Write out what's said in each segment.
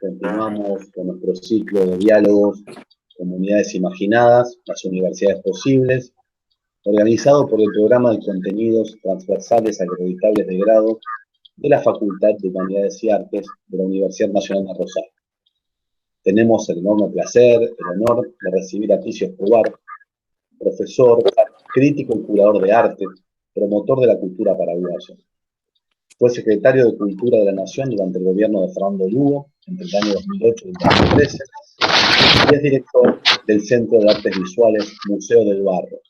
Continuamos con nuestro ciclo de diálogos, comunidades imaginadas, las universidades posibles, organizado por el programa de contenidos transversales acreditables de grado de la Facultad de Humanidades y Artes de la Universidad Nacional de Rosario. Tenemos el enorme placer, el honor de recibir a Ticio Escobar, profesor, crítico y curador de arte, promotor de la cultura paraguaya. Fue secretario de Cultura de la Nación durante el gobierno de Fernando Lugo, entre el año 2008 y el 2013, y es director del Centro de Artes Visuales Museo del Barro.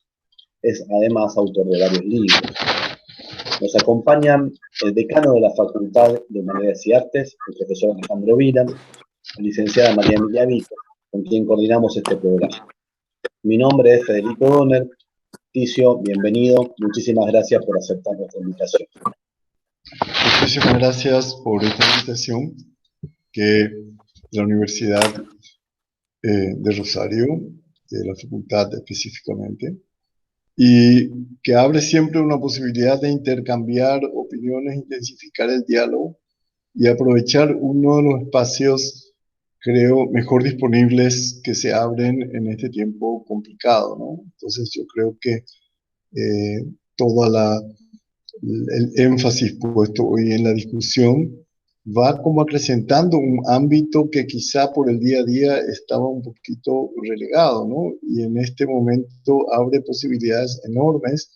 Es además autor de varios libros. Nos acompañan el decano de la Facultad de Humanidades y Artes, el profesor Alejandro Vila, la licenciada María Emilia Vito, con quien coordinamos este programa. Mi nombre es Federico Donner. Ticio, bienvenido. Muchísimas gracias por aceptar nuestra invitación. Muchísimas gracias por esta invitación que la Universidad de Rosario, de la facultad específicamente, y que abre siempre una posibilidad de intercambiar opiniones, intensificar el diálogo y aprovechar uno de los espacios, creo, mejor disponibles que se abren en este tiempo complicado, ¿no? Entonces yo creo que toda el énfasis puesto hoy en la discusión va como acrecentando un ámbito que quizá por el día a día estaba un poquito relegado, ¿no? Y en este momento abre posibilidades enormes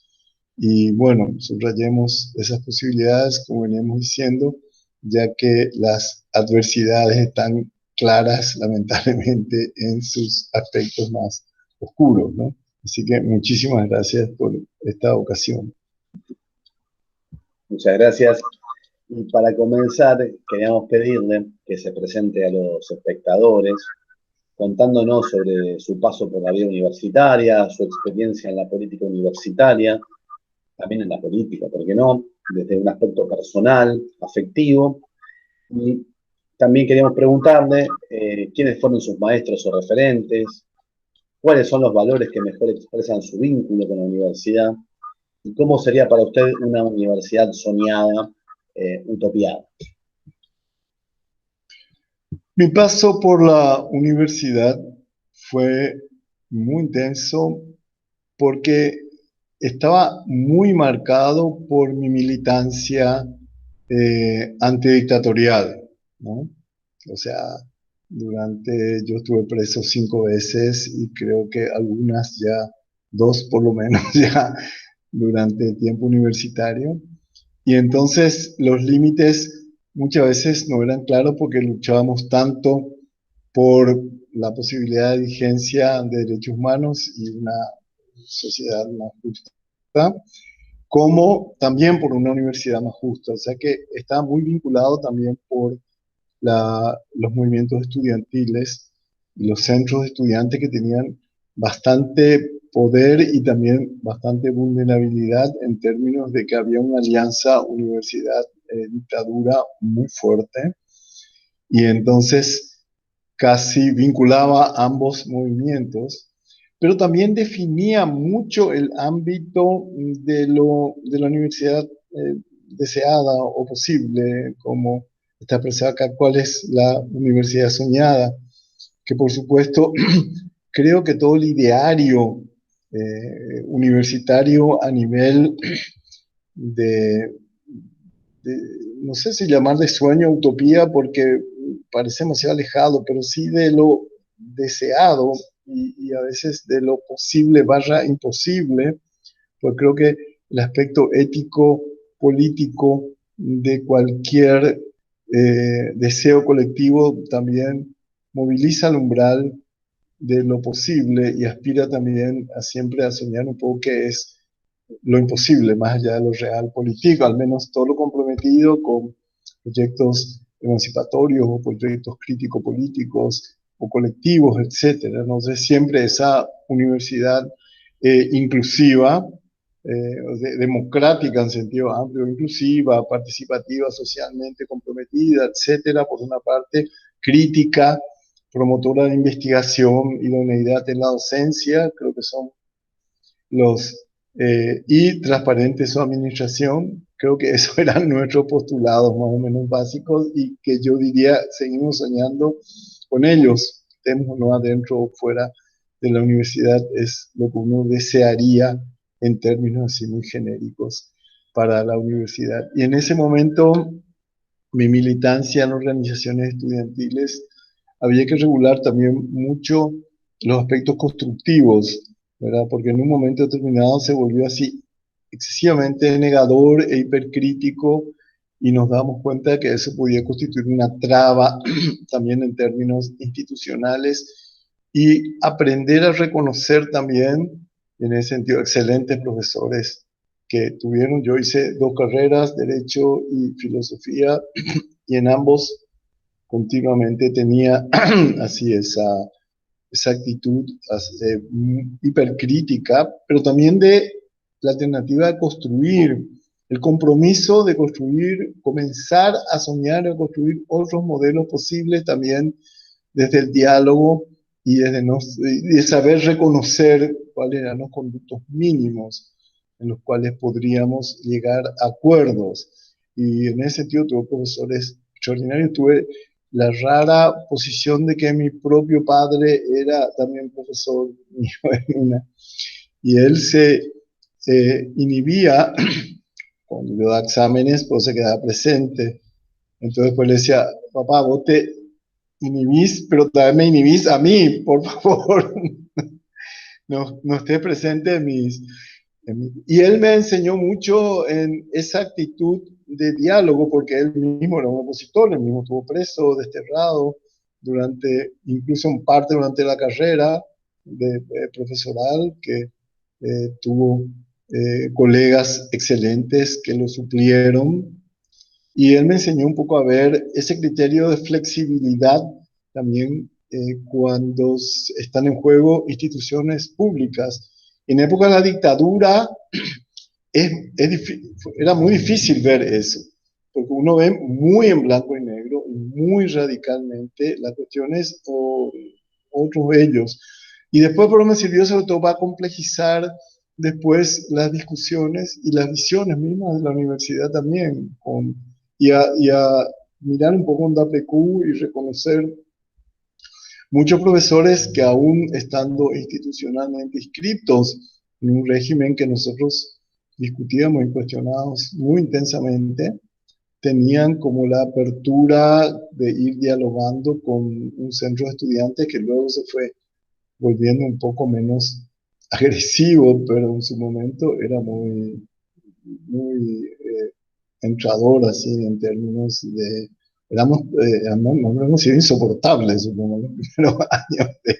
y bueno, subrayemos esas posibilidades, como veníamos diciendo, ya que las adversidades están claras, lamentablemente, en sus aspectos más oscuros, ¿no? Así que muchísimas gracias por esta ocasión. Muchas gracias. Y para comenzar, queríamos pedirle que se presente a los espectadores contándonos sobre su paso por la vida universitaria, su experiencia en la política universitaria, también en la política, ¿por qué no? Desde un aspecto personal, afectivo. Y también queríamos preguntarle quiénes fueron sus maestros o referentes, cuáles son los valores que mejor expresan su vínculo con la universidad y cómo sería para usted una universidad soñada, utopiada. Mi paso por la universidad fue muy intenso porque estaba muy marcado por mi militancia antidictatorial, ¿no? O sea, yo estuve preso 5 veces y creo que algunas ya, 2 por lo menos ya durante el tiempo universitario. Y entonces los límites muchas veces no eran claros porque luchábamos tanto por la posibilidad de vigencia de derechos humanos y una sociedad más justa, como también por una universidad más justa. O sea que estaba muy vinculado también por los movimientos estudiantiles y los centros de estudiantes que tenían bastante poder y también bastante vulnerabilidad en términos de que había una alianza universidad-dictadura muy fuerte y entonces casi vinculaba ambos movimientos, pero también definía mucho el ámbito de la universidad deseada o posible, como está expresado acá, cuál es la universidad soñada, que por supuesto creo que todo el ideario universitario a nivel de, no sé si llamar de sueño utopía porque parece demasiado alejado, pero sí de lo deseado y a veces de lo posible / imposible, pues creo que el aspecto ético, político de cualquier deseo colectivo también moviliza el umbral de lo posible y aspira también siempre a soñar un poco que es lo imposible, más allá de lo real político, al menos todo lo comprometido con proyectos emancipatorios o proyectos crítico-políticos o colectivos, etcétera. Entonces siempre esa universidad inclusiva, democrática en sentido amplio, inclusiva, participativa, socialmente comprometida, etcétera, por una parte, crítica, promotora de investigación, idoneidad en la docencia, creo que son los y transparente su administración. Creo que esos eran nuestros postulados más o menos básicos y que yo diría seguimos soñando con ellos, estemos o no adentro o fuera de la universidad, es lo que uno desearía en términos así muy genéricos para la universidad. Y en ese momento, mi militancia en organizaciones estudiantiles, había que regular también mucho los aspectos constructivos, ¿verdad? Porque en un momento determinado se volvió así excesivamente negador e hipercrítico y nos damos cuenta de que eso podía constituir una traba también en términos institucionales y aprender a reconocer también, en ese sentido, excelentes profesores que tuvieron. Yo hice 2 carreras, Derecho y Filosofía, y en ambos continuamente tenía así esa actitud hipercrítica, pero también de la alternativa de construir, el compromiso de construir, comenzar a soñar, a construir otros modelos posibles también desde el diálogo y desde de saber reconocer cuáles eran los conductos mínimos en los cuales podríamos llegar a acuerdos. Y en ese sentido tuve profesores extraordinarios, tuve la rara posición de que mi propio padre era también profesor mío en una, y él se inhibía cuando yo daba exámenes, pues se quedaba presente. Entonces pues le decía, papá, vos te inhibís, pero también me inhibís a mí, por favor, no estés presente y él me enseñó mucho en esa actitud de diálogo, porque él mismo era un opositor, él mismo estuvo preso, desterrado, incluso en parte durante la carrera profesoral, que tuvo colegas excelentes que lo suplieron, y él me enseñó un poco a ver ese criterio de flexibilidad también cuando están en juego instituciones públicas. En época de la dictadura era muy difícil ver eso, porque uno ve muy en blanco y negro, muy radicalmente las cuestiones o otros ellos. Y después, por lo menos, sirvió sobre todo para complejizar después las discusiones y las visiones mismas de la universidad también, y a mirar un poco en DAPQ y reconocer muchos profesores que aún estando institucionalmente inscritos en un régimen que nosotros discutíamos y cuestionábamos muy intensamente, tenían como la apertura de ir dialogando con un centro de estudiantes que luego se fue volviendo un poco menos agresivo, pero en su momento era muy entrador, así, en términos de... nos hemos sido insoportables, supongo, los primeros años de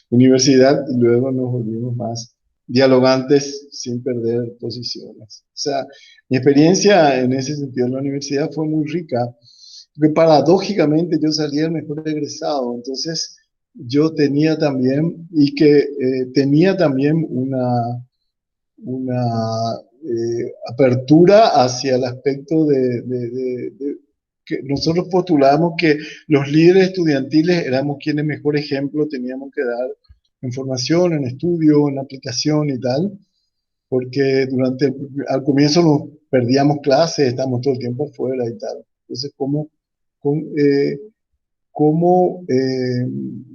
universidad, y luego nos volvimos más dialogantes sin perder posiciones. O sea, mi experiencia en ese sentido en la universidad fue muy rica, porque paradójicamente yo salí el mejor egresado, entonces yo tenía también, tenía también una apertura hacia el aspecto que nosotros postulábamos que los líderes estudiantiles éramos quienes mejor ejemplo teníamos que dar en formación, en estudio, en aplicación y tal, porque al comienzo nos perdíamos clases, estábamos todo el tiempo afuera y tal. Entonces, cómo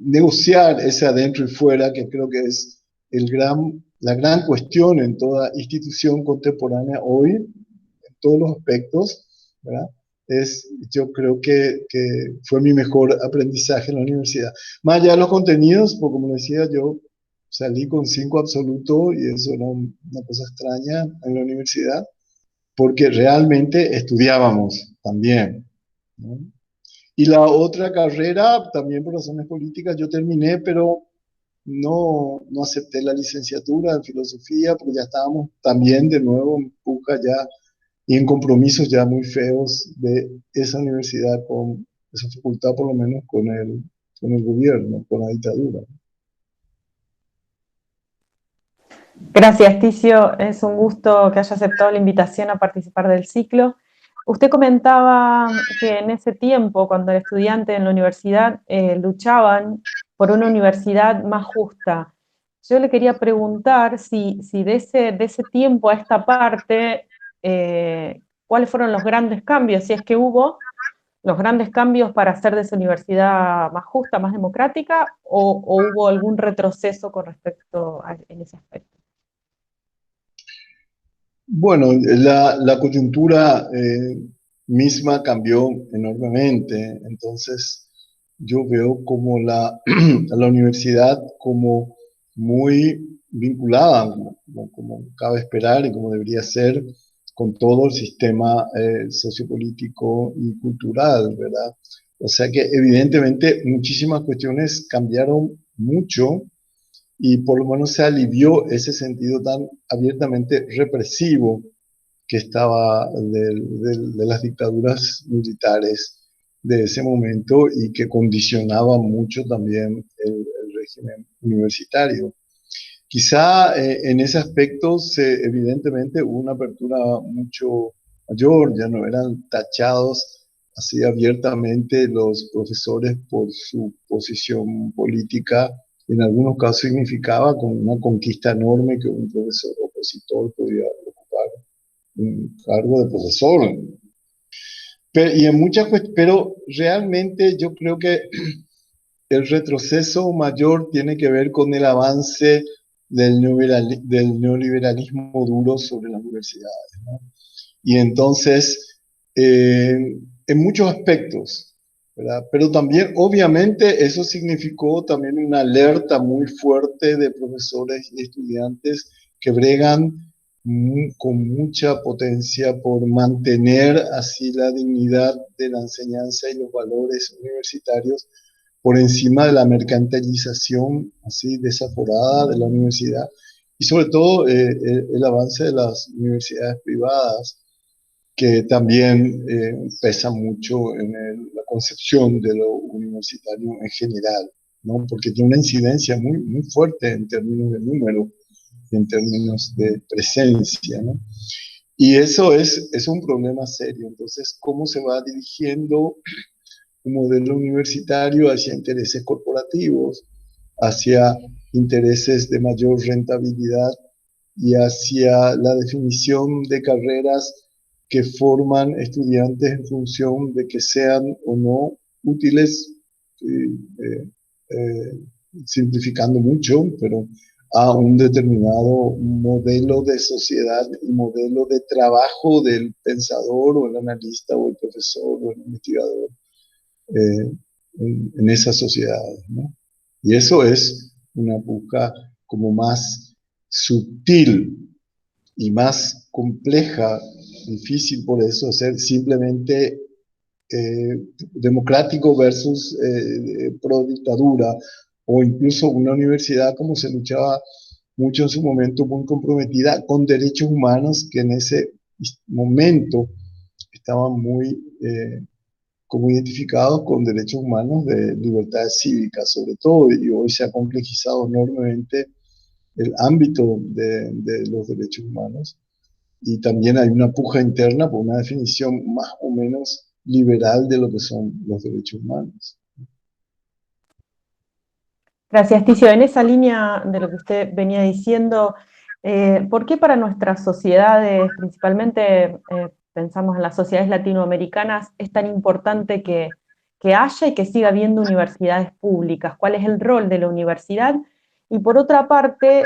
negociar ese adentro y fuera, que creo que es la gran cuestión en toda institución contemporánea hoy, en todos los aspectos, ¿verdad? Yo creo que fue mi mejor aprendizaje en la universidad. Más allá de los contenidos, porque como decía, yo salí con 5 absolutos y eso era una cosa extraña en la universidad, porque realmente estudiábamos también, ¿no? Y la otra carrera, también por razones políticas, yo terminé, pero no acepté la licenciatura en filosofía, porque ya estábamos también de nuevo en puja ya y en compromisos ya muy feos de esa universidad con esa facultad, por lo menos con el gobierno, con la dictadura. Gracias, Ticio. Es un gusto que haya aceptado la invitación a participar del ciclo. Usted comentaba que en ese tiempo, cuando era estudiante en la universidad, luchaban por una universidad más justa. yo le quería preguntar si de ese tiempo a esta parte, ¿cuáles fueron los grandes cambios? Si es que hubo los grandes cambios para hacer de esa universidad más justa, más democrática, o hubo algún retroceso con respecto en ese aspecto. Bueno, la coyuntura misma cambió enormemente, entonces yo veo como a la universidad como muy vinculada, como cabe esperar y como debería ser, con todo el sistema sociopolítico y cultural, ¿verdad? O sea que evidentemente muchísimas cuestiones cambiaron mucho y por lo menos se alivió ese sentido tan abiertamente represivo que estaba de las dictaduras militares de ese momento y que condicionaba mucho también el régimen universitario. Quizá en ese aspecto evidentemente hubo una apertura mucho mayor, ya no eran tachados así abiertamente los profesores por su posición política. En algunos casos significaba como una conquista enorme que un profesor opositor podía ocupar un cargo de profesor. Pero realmente yo creo que el retroceso mayor tiene que ver con el avance del neoliberalismo duro sobre las universidades, ¿no? Y entonces, en muchos aspectos, ¿verdad? Pero también, obviamente, eso significó también una alerta muy fuerte de profesores y estudiantes que bregan con mucha potencia por mantener así la dignidad de la enseñanza y los valores universitarios por encima de la mercantilización así desaforada de la universidad y sobre todo el avance de las universidades privadas que también pesa mucho en la concepción de lo universitario en general, ¿no? Porque tiene una incidencia muy, muy fuerte en términos de número, en términos de presencia, ¿no? Y eso es un problema serio. Entonces, ¿cómo se va dirigiendo un modelo universitario hacia intereses corporativos, hacia intereses de mayor rentabilidad y hacia la definición de carreras que forman estudiantes en función de que sean o no útiles, eh, eh, simplificando mucho, pero a un determinado modelo de sociedad y modelo de trabajo del pensador o el analista o el profesor o el investigador eh, en esas sociedades, ¿no? Y eso es una puja como más sutil y más compleja, difícil por eso ser simplemente democrático versus pro dictadura, o incluso una universidad como se luchaba mucho en su momento, muy comprometida con derechos humanos que en ese momento estaban muy como identificados con derechos humanos de libertades cívicas, sobre todo, y hoy se ha complejizado enormemente el ámbito de los derechos humanos, y también hay una puja interna por una definición más o menos liberal de lo que son los derechos humanos. Gracias, Ticio. En esa línea de lo que usted venía diciendo, ¿por qué para nuestras sociedades, principalmente pensamos en las sociedades latinoamericanas, es tan importante que haya y que siga habiendo universidades públicas? ¿Cuál es el rol de la universidad? Y por otra parte,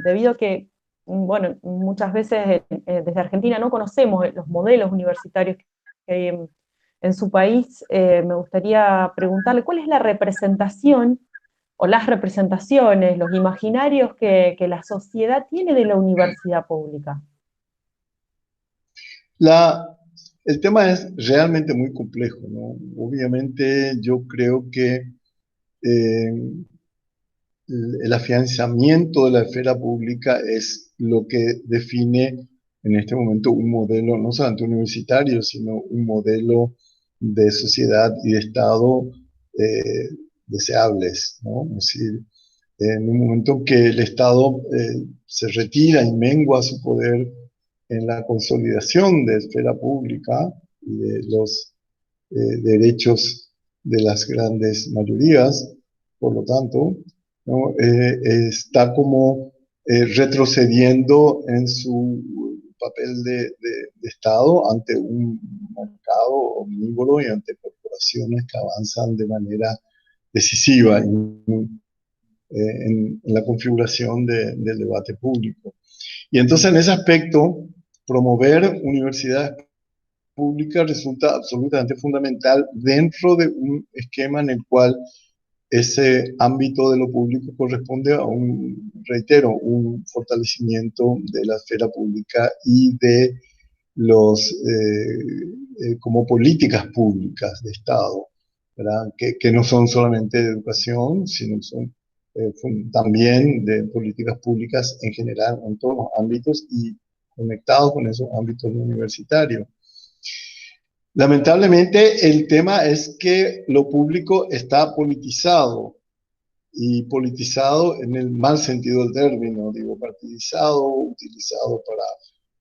debido a que, bueno, muchas veces desde Argentina no conocemos los modelos universitarios que hay en su país, me gustaría preguntarle, ¿cuál es la representación o las representaciones, los imaginarios que la sociedad tiene de la universidad pública? El tema es realmente muy complejo, ¿no? Obviamente yo creo que el afianzamiento de la esfera pública es lo que define en este momento un modelo, no solamente universitario, sino un modelo de sociedad y de Estado eh, deseables, ¿no? Es decir, en un momento que el Estado se retira y mengua su poder en la consolidación de esfera pública y de los derechos de las grandes mayorías, por lo tanto, ¿no? Está como retrocediendo en su papel de Estado ante un mercado omnívoro y ante corporaciones que avanzan de manera decisiva en la configuración del debate público. Y entonces en ese aspecto, promover universidades públicas resulta absolutamente fundamental dentro de un esquema en el cual ese ámbito de lo público corresponde a reitero, un fortalecimiento de la esfera pública y de como políticas públicas de Estado, ¿verdad? Que no son solamente de educación, sino son también de políticas públicas en general en todos los ámbitos y conectados con esos ámbitos universitarios. Lamentablemente el tema es que lo público está politizado, y politizado en el mal sentido del término, digo, partidizado, utilizado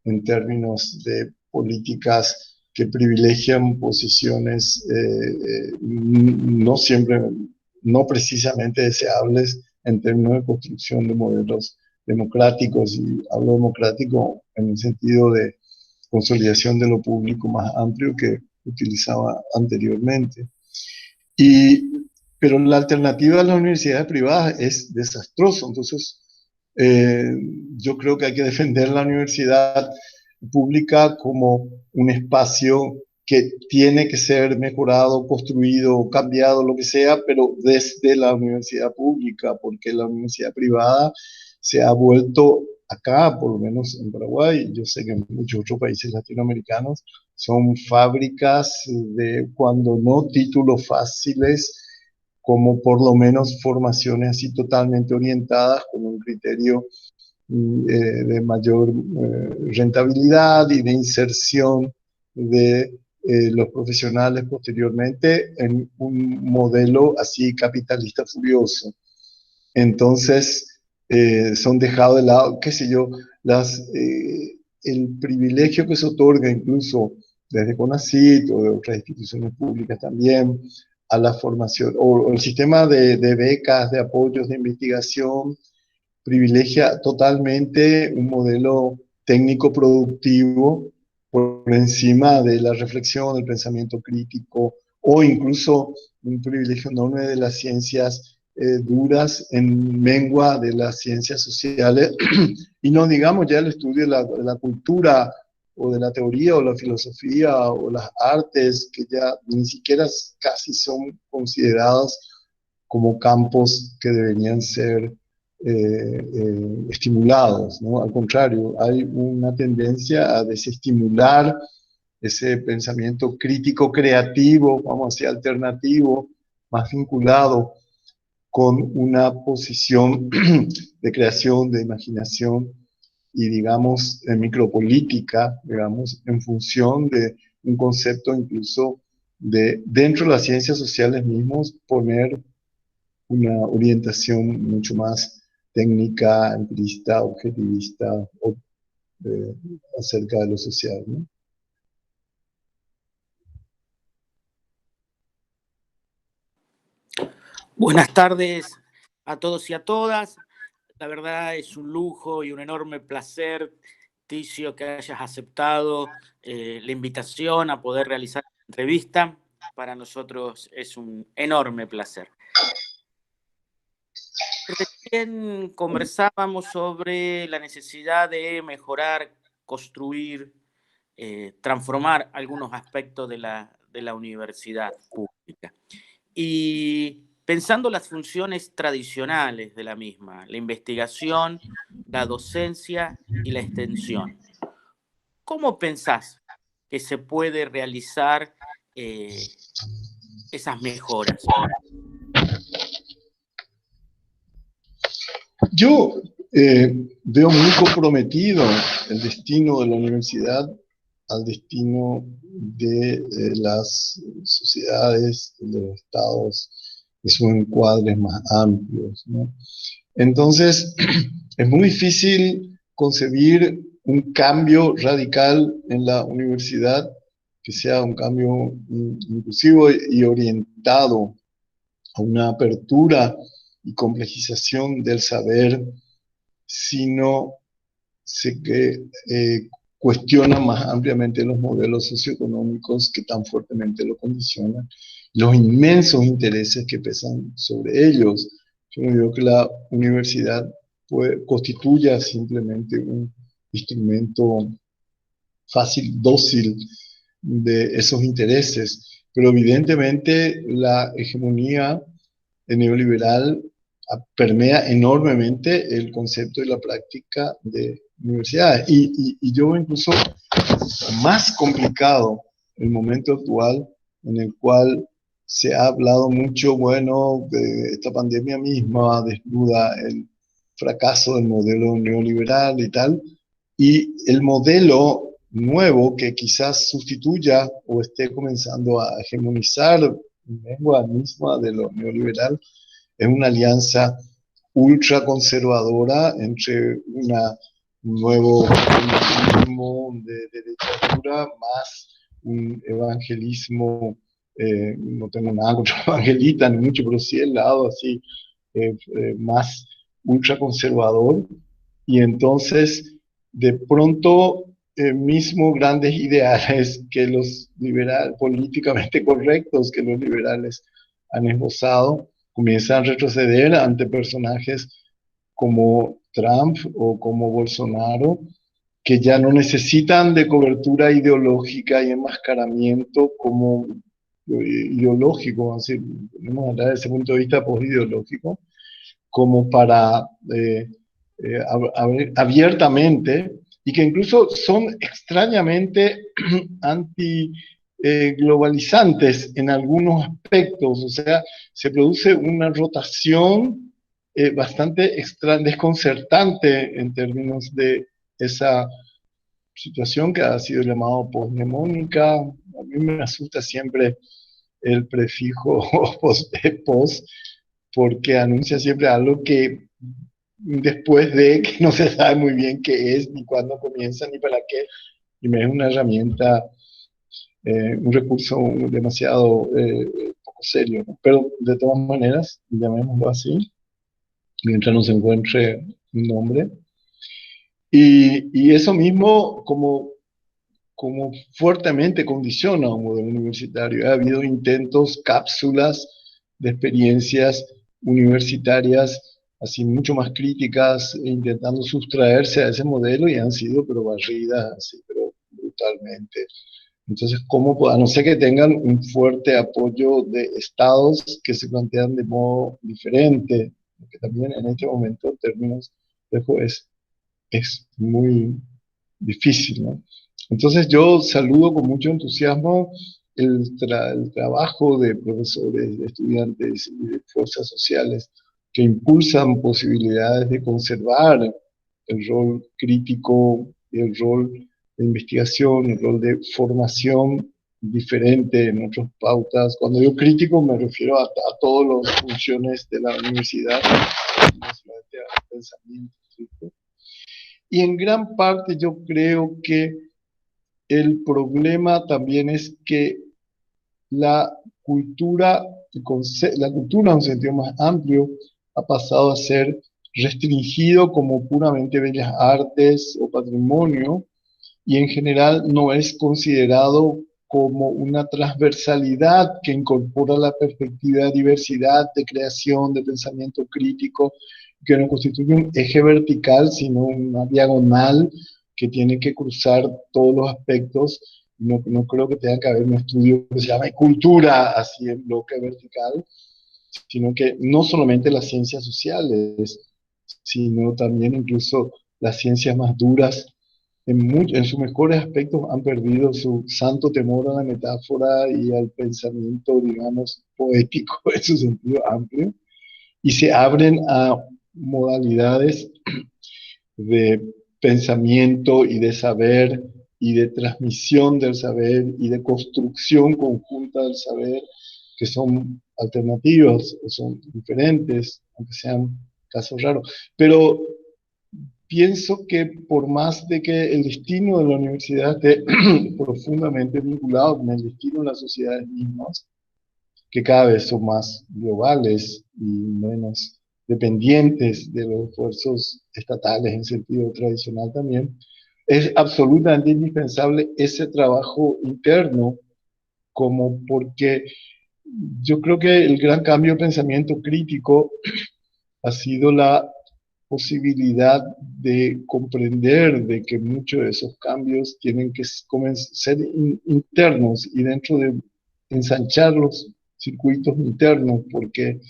en términos de políticas que privilegian posiciones no siempre, no precisamente deseables en términos de construcción de modelos democráticos, y hablo democrático en el sentido de consolidación de lo público más amplio que utilizaba anteriormente. Pero la alternativa a las universidades privadas es desastroso. Entonces, yo creo que hay que defender la universidad pública como un espacio que tiene que ser mejorado, construido, cambiado, lo que sea, pero desde la universidad pública, porque la universidad privada se ha vuelto acá, por lo menos en Paraguay, yo sé que en muchos otros países latinoamericanos, son fábricas de, cuando no títulos fáciles, como por lo menos formaciones así totalmente orientadas con un criterio de mayor rentabilidad y de inserción de los profesionales posteriormente en un modelo así capitalista furioso. Entonces, son dejados de lado, qué sé yo, el privilegio que se otorga incluso desde CONACYT o de otras instituciones públicas también a la formación, o el sistema de becas, de apoyos de investigación, privilegia totalmente un modelo técnico productivo por encima de la reflexión, del pensamiento crítico, o incluso un privilegio enorme de las ciencias duras en mengua de las ciencias sociales, y no digamos ya el estudio de la cultura, o de la teoría, o la filosofía, o las artes, que ya ni siquiera casi son consideradas como campos que deberían ser estimulados, ¿no? Al contrario, hay una tendencia a desestimular ese pensamiento crítico creativo, vamos a decir alternativo, más vinculado con una posición de creación, de imaginación y, digamos, micropolítica, digamos, en función de un concepto incluso de, dentro de las ciencias sociales mismos, poner una orientación mucho más técnica, empirista, objetivista, acerca de lo social, ¿no? Buenas tardes a todos y a todas. La verdad es un lujo y un enorme placer, Ticio, que hayas aceptado la invitación a poder realizar esta entrevista. Para nosotros es un enorme placer. Recién conversábamos sobre la necesidad de mejorar, construir, transformar algunos aspectos de la universidad pública. Y pensando las funciones tradicionales de la misma, la investigación, la docencia y la extensión, ¿cómo pensás que se puede realizar esas mejoras? Yo veo muy comprometido el destino de la universidad al destino de las sociedades, de los estados, de sus encuadres más amplios, ¿no? Entonces, es muy difícil concebir un cambio radical en la universidad que sea un cambio inclusivo y orientado a una apertura y complejización del saber, sino que cuestiona más ampliamente los modelos socioeconómicos que tan fuertemente lo condicionan, los inmensos intereses que pesan sobre ellos. Yo no digo que la universidad constituya simplemente un instrumento fácil, dócil de esos intereses, pero evidentemente la hegemonía neoliberal permea enormemente el concepto y la práctica de universidades. Y yo incluso más complicado el momento actual en el cual se ha hablado mucho, bueno, de esta pandemia misma desnuda el fracaso del modelo neoliberal y tal, y el modelo nuevo que quizás sustituya o esté comenzando a hegemonizar la lengua misma de lo neoliberal, es una alianza ultraconservadora entre un nuevo evangelismo de derecha dura más un evangelismo, no tengo nada contra evangelista ni mucho, pero sí el lado así más ultraconservador, y entonces de pronto mismo grandes ideales que los liberales, políticamente correctos que los liberales han esbozado, comienzan a retroceder ante personajes como Trump o como Bolsonaro, que ya no necesitan de cobertura ideológica y enmascaramiento como ideológico, así podemos hablar desde ese punto de vista postideológico, como para abiertamente, y que incluso son extrañamente anti-globalizantes en algunos aspectos. O sea, se produce una rotación bastante desconcertante en términos de esa situación que ha sido llamado posmnemónica. A mí me asusta siempre el prefijo post, porque anuncia siempre algo que después de que no se sabe muy bien qué es, ni cuándo comienza, ni para qué, y me es una herramienta, un recurso demasiado poco serio, ¿no? Pero de todas maneras, llamémoslo así, mientras no se encuentre un nombre. Y eso mismo como fuertemente condiciona un modelo universitario. Ha habido intentos, cápsulas de experiencias universitarias así mucho más críticas, intentando sustraerse a ese modelo, y han sido pero barridas así, pero brutalmente. Entonces, ¿cómo, a no ser que tengan un fuerte apoyo de estados que se plantean de modo diferente, que también en este momento, en términos de juez, es muy difícil, ¿no? Entonces yo saludo con mucho entusiasmo el trabajo de profesores, de estudiantes y de fuerzas sociales que impulsan posibilidades de conservar el rol crítico, el rol de investigación, el rol de formación diferente en otras pautas. Cuando digo crítico me refiero a todas las funciones de la universidad, no solamente al pensamiento. Y en gran parte yo creo que el problema también es que la cultura en un sentido más amplio ha pasado a ser restringido como puramente bellas artes o patrimonio, y en general no es considerado como una transversalidad que incorpora la perspectiva de diversidad, de creación, de pensamiento crítico, que no constituye un eje vertical, sino una diagonal que tiene que cruzar todos los aspectos. No creo que tenga que haber un estudio que se llame cultura así en bloque vertical, sino que no solamente las ciencias sociales, sino también incluso las ciencias más duras, en sus mejores aspectos han perdido su santo temor a la metáfora y al pensamiento, digamos, poético en su sentido amplio, y se abren a modalidades de pensamiento y de saber y de transmisión del saber y de construcción conjunta del saber, que son alternativas, son diferentes, aunque sean casos raros. Pero pienso que por más de que el destino de la universidad esté profundamente vinculado con el destino de las sociedades mismas, que cada vez son más globales y menos dependientes de los esfuerzos estatales en sentido tradicional también, es absolutamente indispensable ese trabajo interno, como porque yo creo que el gran cambio de pensamiento crítico ha sido la posibilidad de comprender de que muchos de esos cambios tienen que ser internos y dentro de ensanchar los circuitos internos, porque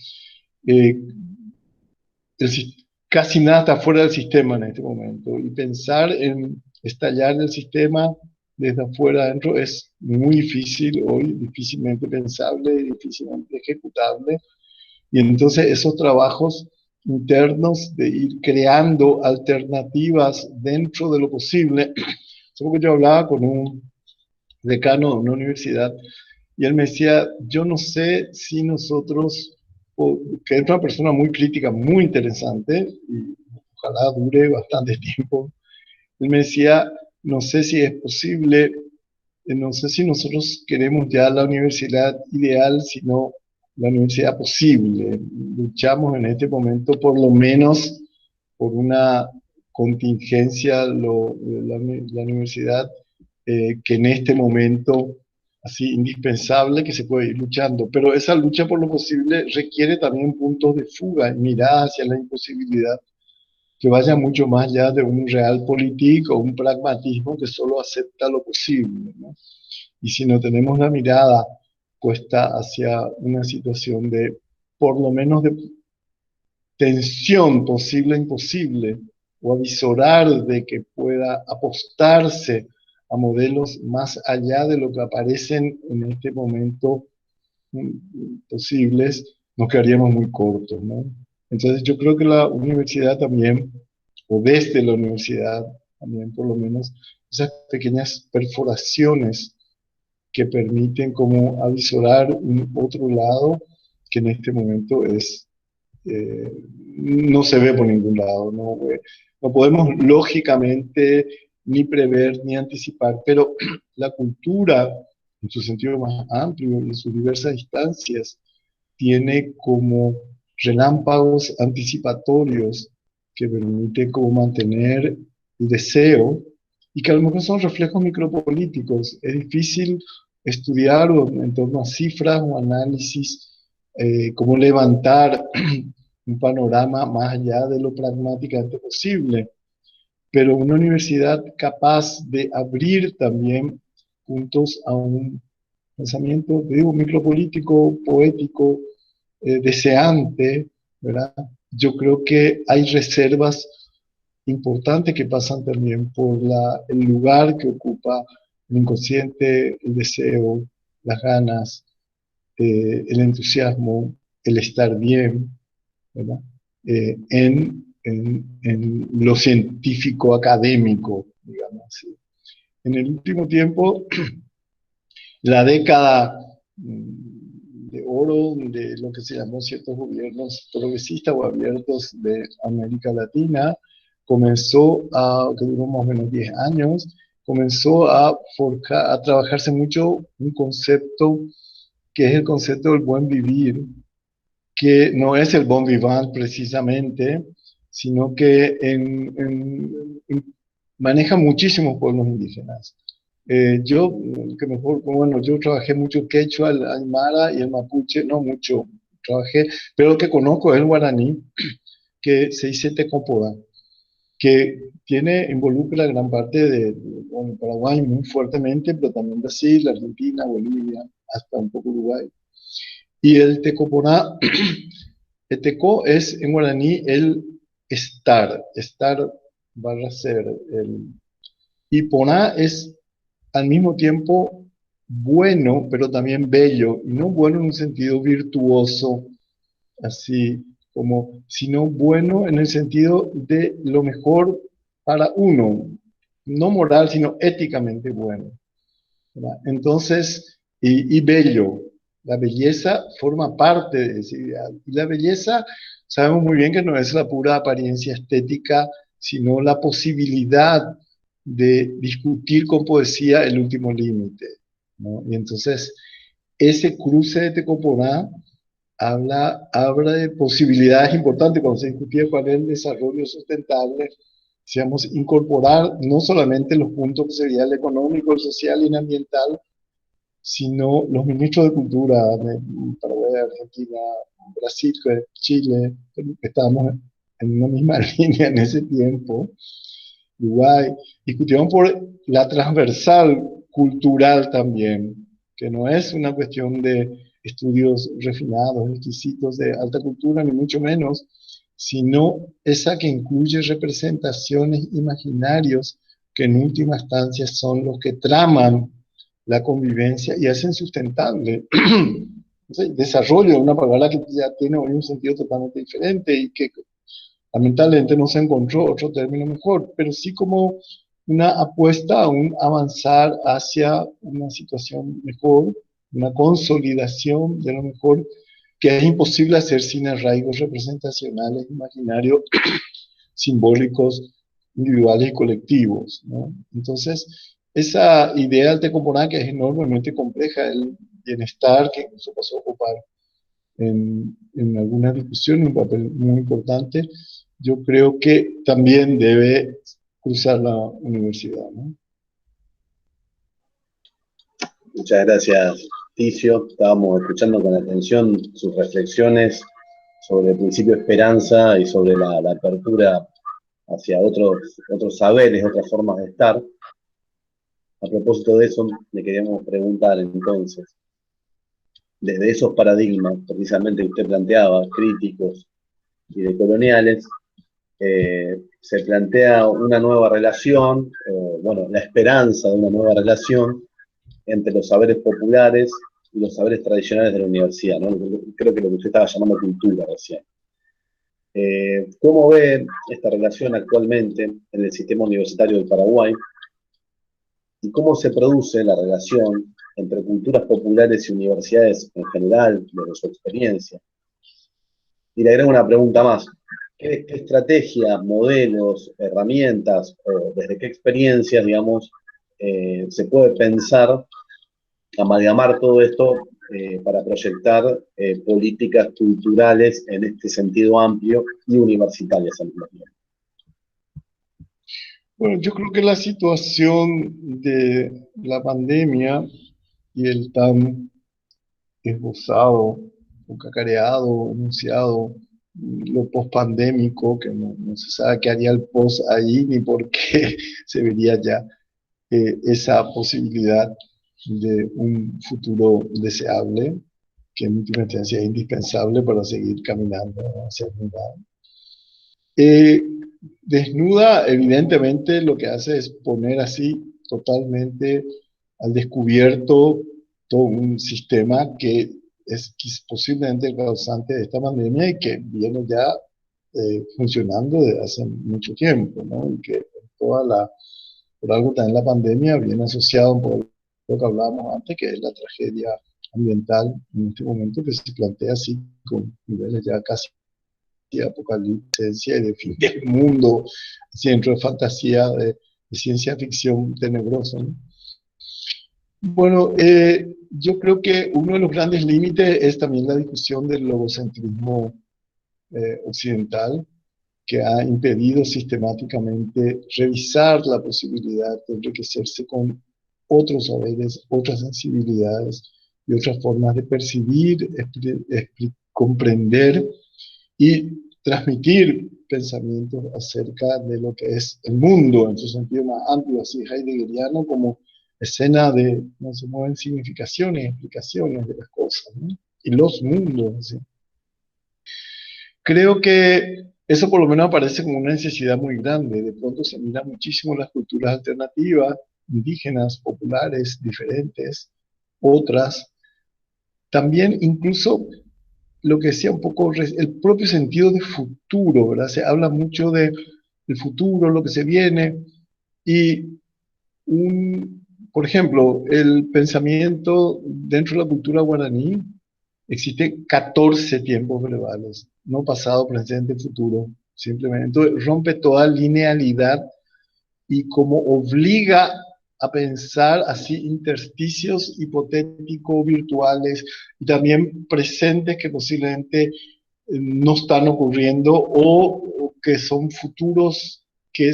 eh, casi nada está fuera del sistema en este momento, y pensar en estallar el sistema desde afuera adentro es muy difícil hoy, difícilmente pensable, difícilmente ejecutable, y entonces esos trabajos internos de ir creando alternativas dentro de lo posible. Solo que yo hablaba con un decano de una universidad y él me decía, yo no sé si nosotros, que es una persona muy crítica, muy interesante, y ojalá dure bastante tiempo, él me decía, no sé si es posible, no sé si nosotros queremos ya la universidad ideal, sino la universidad posible. Luchamos en este momento por lo menos por una contingencia, la universidad que en este momento así indispensable que se puede ir luchando, pero esa lucha por lo posible requiere también puntos de fuga, miradas hacia la imposibilidad que vaya mucho más allá de un real político o un pragmatismo que solo acepta lo posible, ¿no? Y si no tenemos la mirada puesta hacia una situación de, por lo menos de tensión posible imposible, o avisorar de que pueda apostarse a modelos más allá de lo que aparecen en este momento posibles, nos quedaríamos muy cortos, ¿no? Entonces yo creo que la universidad también, o desde la universidad también por lo menos, esas pequeñas perforaciones que permiten como avisorar un otro lado que en este momento no se ve por ningún lado, ¿no? No podemos lógicamente ni prever ni anticipar, pero la cultura, en su sentido más amplio, en sus diversas instancias, tiene como relámpagos anticipatorios que permiten como mantener el deseo y que a lo mejor son reflejos micropolíticos. Es difícil estudiar en torno a cifras o análisis, cómo levantar un panorama más allá de lo pragmáticamente posible, pero una universidad capaz de abrir también puntos a un pensamiento, digo, micropolítico, poético, deseante, ¿verdad? Yo creo que hay reservas importantes que pasan también por el lugar que ocupa el inconsciente, el deseo, las ganas, el entusiasmo, el estar bien, ¿verdad? En lo científico académico, digamos así. En el último tiempo, la década de oro de lo que se llamó ciertos gobiernos progresistas o abiertos de América Latina, que duró más o menos 10 años, comenzó a trabajarse mucho un concepto que es el concepto del buen vivir, que no es el bon vivant precisamente, sino que maneja muchísimos pueblos indígenas. Yo trabajé mucho quechua, el aymara y el mapuche, no mucho trabajé, pero lo que conozco es el guaraní, que se dice tecopoda, que involucra gran parte de Paraguay muy fuertemente, pero también Brasil, Argentina, Bolivia, hasta un poco Uruguay. Y el tecoponá, el teco es en guaraní el estar barra ser, y poná es al mismo tiempo bueno, pero también bello, y no bueno en un sentido virtuoso, así como, sino bueno en el sentido de lo mejor para uno, no moral, sino éticamente bueno, ¿verdad? Entonces, y bello, la belleza forma parte de ese ideal, y la belleza sabemos muy bien que no es la pura apariencia estética, sino la posibilidad de discutir con poesía el último límite, ¿no? Y entonces, ese cruce de Tecoponá habla de posibilidades importantes cuando se discutía cuál es el desarrollo sustentable, decíamos, incorporar no solamente los puntos que sería el económico, el social y el ambiental, sino los ministros de Cultura de Paraguay, Argentina, Brasil, Chile, estábamos en una misma línea en ese tiempo, Uruguay, discutíamos por la transversal cultural también, que no es una cuestión de estudios refinados, exquisitos de alta cultura, ni mucho menos, sino esa que incluye representaciones, imaginarios, que en última instancia son los que traman la convivencia y hacen sustentable el desarrollo de una palabra que ya tiene hoy un sentido totalmente diferente y que lamentablemente no se encontró otro término mejor, pero sí como una apuesta a un avanzar hacia una situación mejor, una consolidación de lo mejor, que es imposible hacer sin arraigos representacionales, imaginarios, simbólicos, individuales y colectivos, ¿no? Entonces, esa idea del Tecomporá, que es enormemente compleja, el bienestar, que incluso pasó a ocupar en alguna discusión un papel muy importante, yo creo que también debe cruzar la universidad, ¿no? Muchas gracias, Ticio. Estábamos escuchando con atención sus reflexiones sobre el principio de esperanza y sobre la apertura hacia otros saberes, otras formas de estar. A propósito de eso, le queríamos preguntar entonces, desde esos paradigmas, precisamente que usted planteaba, críticos y decoloniales, se plantea una nueva relación, bueno, la esperanza de una nueva relación entre los saberes populares y los saberes tradicionales de la universidad, ¿no? Creo que lo que usted estaba llamando cultura recién. ¿Cómo ve esta relación actualmente en el sistema universitario del Paraguay? ¿Y cómo se produce la relación entre culturas populares y universidades en general, desde su experiencia? Y le agrego una pregunta más. ¿Qué estrategias, modelos, herramientas, o desde qué experiencias, digamos, se puede pensar amalgamar todo esto para proyectar políticas culturales en este sentido amplio y universitarias al mismo tiempo? Bueno, yo creo que la situación de la pandemia y el tan esbozado, o cacareado, anunciado, lo pospandémico, que no se sabe qué haría el post ahí, ni por qué se vería ya esa posibilidad de un futuro deseable, que en última instancia es indispensable para seguir caminando hacia el lugar. Desnuda, evidentemente, lo que hace es poner así totalmente al descubierto todo un sistema que es posiblemente el causante de esta pandemia y que viene ya funcionando desde hace mucho tiempo, ¿no? Y que por algo también la pandemia viene asociado por lo que hablábamos antes, que es la tragedia ambiental en este momento, que se plantea así con niveles ya casi de apocalipsis y de fin del mundo, centro de fantasía, de ciencia ficción tenebrosa, ¿no? Bueno, yo creo que uno de los grandes límites es también la discusión del logocentrismo occidental, que ha impedido sistemáticamente revisar la posibilidad de enriquecerse con otros saberes, otras sensibilidades y otras formas de percibir, comprender y transmitir pensamientos acerca de lo que es el mundo en su sentido más amplio, así heideggeriano, como escena de no se mueven significaciones, explicaciones de las cosas, ¿no? Y los mundos, ¿sí? Creo que eso por lo menos aparece como una necesidad muy grande. De pronto se mira muchísimo las culturas alternativas, indígenas, populares, diferentes, otras. También incluso lo que decía un poco, el propio sentido de futuro, ¿verdad? Se habla mucho de el futuro, lo que se viene, y por ejemplo, el pensamiento dentro de la cultura guaraní, existe 14 tiempos verbales, no pasado, presente, futuro, simplemente. Entonces rompe toda linealidad y como obliga a pensar así intersticios hipotéticos virtuales y también presentes que posiblemente no están ocurriendo o que son futuros que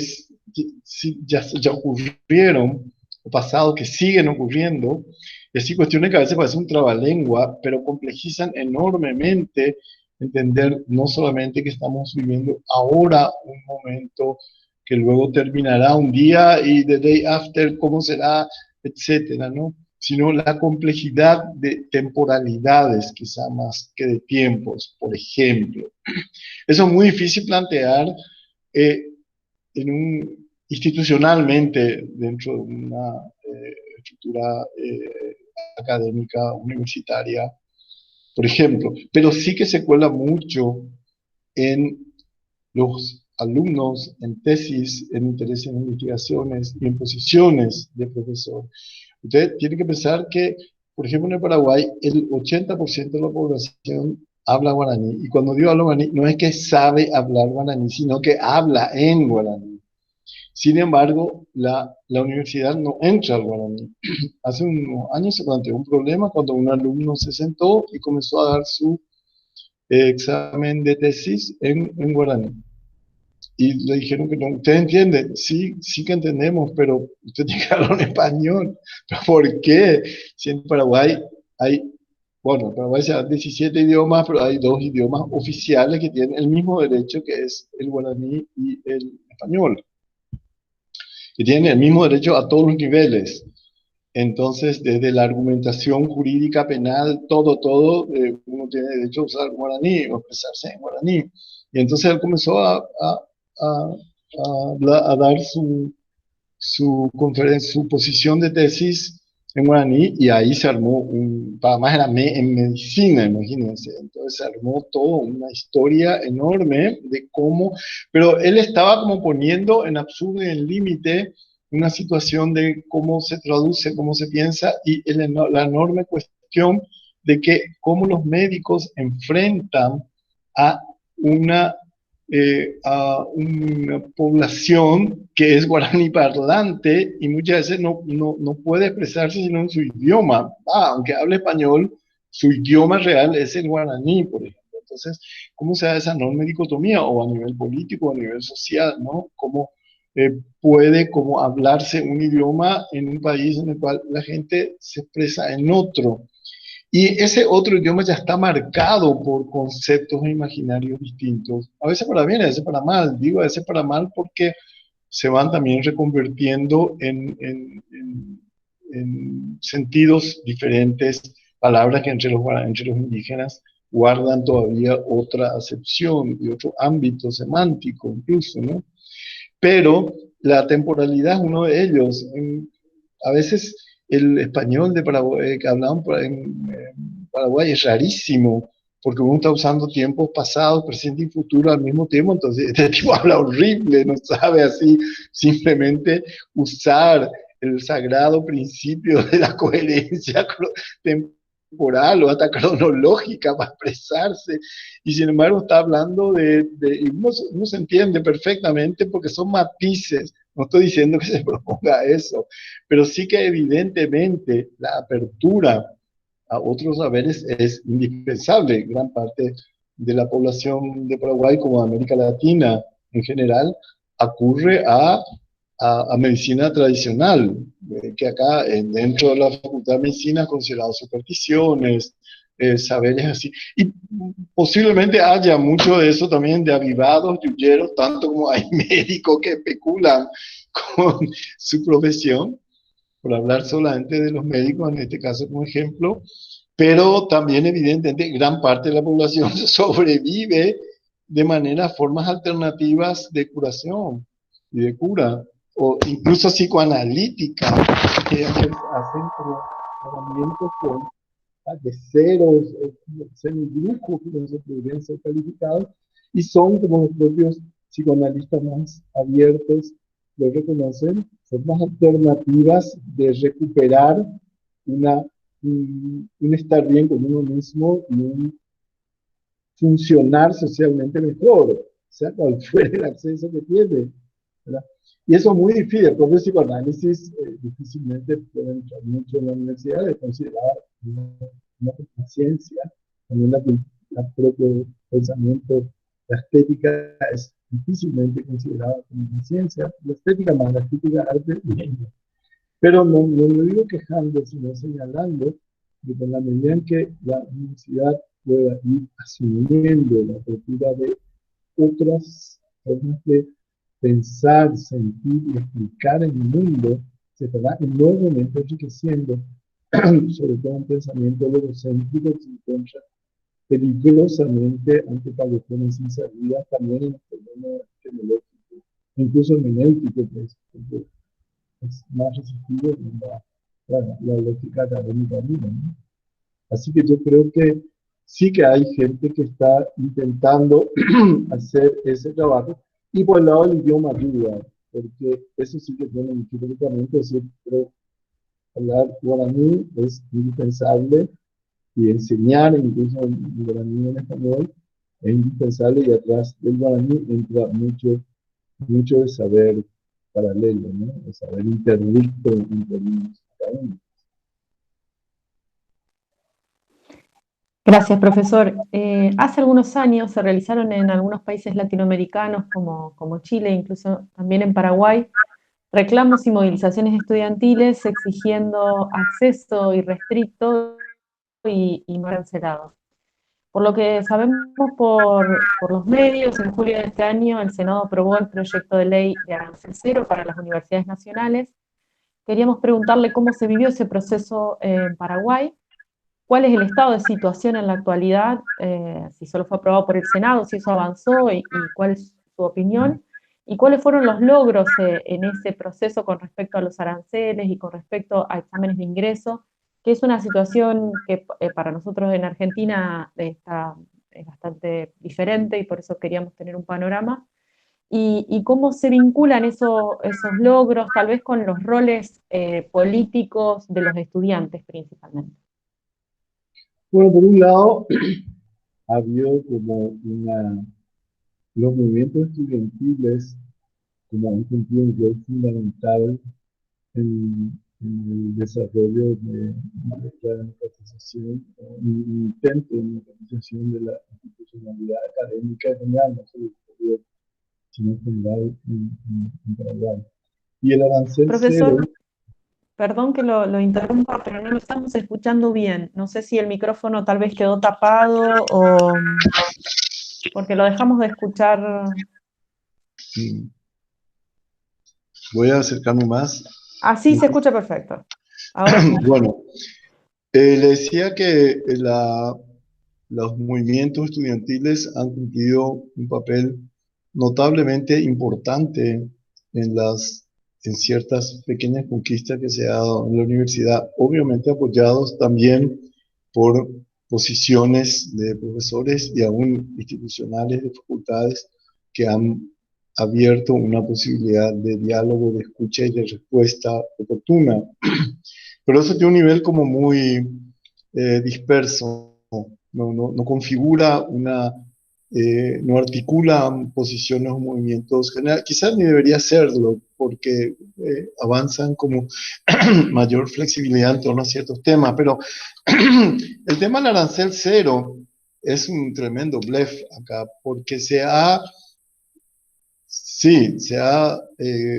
ya ocurrieron, o pasados que siguen ocurriendo. Y así cuestiones que a veces parecen un trabalengua, pero complejizan enormemente entender no solamente que estamos viviendo ahora un momento que luego terminará un día y the day after, cómo será, etcétera, ¿no? Sino la complejidad de temporalidades, quizá más que de tiempos, por ejemplo. Eso es muy difícil plantear eh, institucionalmente dentro de una estructura académica universitaria, por ejemplo, pero sí que se cuela mucho en los alumnos, en tesis, en interés en investigaciones y en posiciones de profesor. Usted tiene que pensar que, por ejemplo, en el Paraguay, el 80% de la población habla guaraní. Y cuando digo habla guaraní, no es que sabe hablar guaraní, sino que habla en guaraní. Sin embargo, la universidad no entra al guaraní. Hace unos años se planteó un problema cuando un alumno se sentó y comenzó a dar su examen de tesis en guaraní. Y le dijeron que no, usted entiende, sí, sí que entendemos, pero usted tiene que hablar en español. ¿Pero por qué? Si en Paraguay hay, bueno, en Paraguay se hablan 17 idiomas, pero hay 2 idiomas oficiales que tienen el mismo derecho, que es el guaraní y el español, que tienen el mismo derecho a todos los niveles. Entonces, desde la argumentación jurídica penal, todo, uno tiene derecho a usar guaraní o expresarse en guaraní. Y entonces él comenzó a dar su conferencia, su posición de tesis en guaraní, y ahí se armó además era en medicina, imagínense. Entonces se armó toda una historia enorme de cómo, pero él estaba como poniendo en absurdo y en límite una situación de cómo se traduce, cómo se piensa, y la enorme cuestión de que cómo los médicos enfrentan a una población que es guaraní parlante y muchas veces no puede expresarse sino en su idioma. Aunque hable español, su idioma real es el guaraní, por ejemplo. Entonces, ¿cómo se da esa enorme dicotomía? O a nivel político, a nivel social, ¿no? ¿Cómo puede como hablarse un idioma en un país en el cual la gente se expresa en otro? Y ese otro idioma ya está marcado por conceptos e imaginarios distintos, a veces para bien, a veces para mal. Digo a veces para mal porque se van también reconvirtiendo en sentidos diferentes, palabras que entre los indígenas guardan todavía otra acepción y otro ámbito semántico incluso, ¿no? Pero la temporalidad es uno de ellos. A veces el español de Paraguay, que hablaban en Paraguay es rarísimo, porque uno está usando tiempos pasados, presente y futuro al mismo tiempo, entonces este tipo habla horrible, no sabe así simplemente usar el sagrado principio de la coherencia temporal o hasta cronológica para expresarse, y sin embargo está hablando y uno se entiende perfectamente porque son matices. No estoy diciendo que se proponga eso, pero sí que evidentemente la apertura a otros saberes es indispensable. Gran parte de la población de Paraguay, como de América Latina en general, ocurre a medicina tradicional, que acá dentro de la Facultad de Medicina considerado supersticiones, saberes así. Y posiblemente haya mucho de eso también de avivados, yuyeros, tanto como hay médicos que especulan con su profesión, por hablar solamente de los médicos, en este caso como ejemplo, pero también evidentemente gran parte de la población sobrevive de manera, formas alternativas de curación y de cura, o incluso psicoanalítica, que hacen tratamientos de ceros, semigrupos que no se podrían ser calificados, y son, como los propios psicoanalistas más abiertos lo reconocen, formas alternativas de recuperar un estar bien con uno mismo y un funcionar socialmente mejor, sea cual fuera el acceso que tiene. ¿verdad? Y eso es muy difícil. El propio psicoanálisis difícilmente puede entrar mucho en la universidad, de considerar una ciencia, también la propio pensamiento, la estética es difícilmente considerada como una ciencia, la estética más la crítica de arte y lengua. Pero no lo digo quejando, sino señalando que en la medida en que la universidad pueda ir asumiendo la apertura de otras formas de pensar, sentir y explicar el mundo, se estará enormemente enriqueciendo, sobre todo un pensamiento logocéntrico que se encuentra peligrosamente ante pabellones sin salida, también en el terreno tecnológico, incluso hermenéutico, que es más resistido en la lógica académica misma, ¿no? Así que yo creo que sí que hay gente que está intentando hacer ese trabajo, y por el lado del idioma ayuda, porque eso sí que tiene mucho precisamente, es decir, creo hablar guaraní es indispensable, y enseñar incluso el guaraní en español es indispensable, y atrás del guaraní entra mucho de saber paralelo, ¿no? De saber interdicto en términos académicos. Gracias, profesor. Hace algunos años se realizaron en algunos países latinoamericanos como Chile, incluso también en Paraguay, reclamos y movilizaciones estudiantiles exigiendo acceso irrestricto y no arancelado. Por lo que sabemos por los medios, en julio de este año el Senado aprobó el proyecto de ley de arancel cero para las universidades nacionales. Queríamos preguntarle cómo se vivió ese proceso en Paraguay, cuál es el estado de situación en la actualidad, si solo fue aprobado por el Senado, si eso avanzó y cuál es su opinión, y cuáles fueron los logros en ese proceso con respecto a los aranceles y con respecto a exámenes de ingreso, que es una situación que para nosotros en Argentina es bastante diferente y por eso queríamos tener un panorama. Y cómo se vinculan esos logros tal vez con los roles políticos de los estudiantes principalmente. Bueno, por un lado, ha habido como los movimientos estudiantiles como han cumplido un rol fundamental en el desarrollo de la democratización, un intento de democratización de la institucionalidad académica en general, no solo sino en general en Paraguay. Y el arancel cero. Profesor, perdón que lo interrumpa, pero no lo estamos escuchando bien. No sé si el micrófono tal vez quedó tapado o porque lo dejamos de escuchar. Voy a acercarme más. Así se escucha perfecto. Ahora sí. Bueno, le decía que los movimientos estudiantiles han cumplido un papel notablemente importante en ciertas pequeñas conquistas que se ha dado en la universidad, obviamente apoyados también por posiciones de profesores y aún institucionales de facultades que han abierto una posibilidad de diálogo, de escucha y de respuesta oportuna. Pero eso tiene un nivel como muy disperso, no configura no articula posiciones o movimientos generales. Quizás ni debería serlo, porque avanzan como mayor flexibilidad en torno a ciertos temas, pero el tema del arancel cero es un tremendo blef acá, porque se ha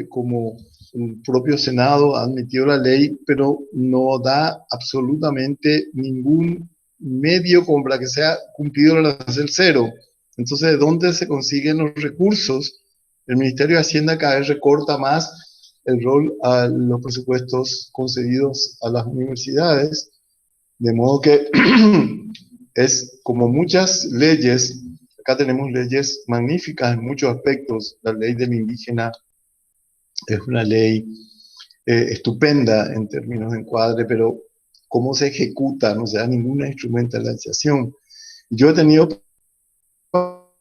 como el propio Senado ha admitido la ley, pero no da absolutamente ningún medio como para que sea cumplido el arancel cero. Entonces, ¿de dónde se consiguen los recursos? El Ministerio de Hacienda cada vez recorta más el rol a los presupuestos concedidos a las universidades, de modo que es como muchas leyes. Acá tenemos leyes magníficas en muchos aspectos. La ley del indígena es una ley estupenda en términos de encuadre, pero cómo se ejecuta, no se da ninguna instrumentalización. Yo he tenido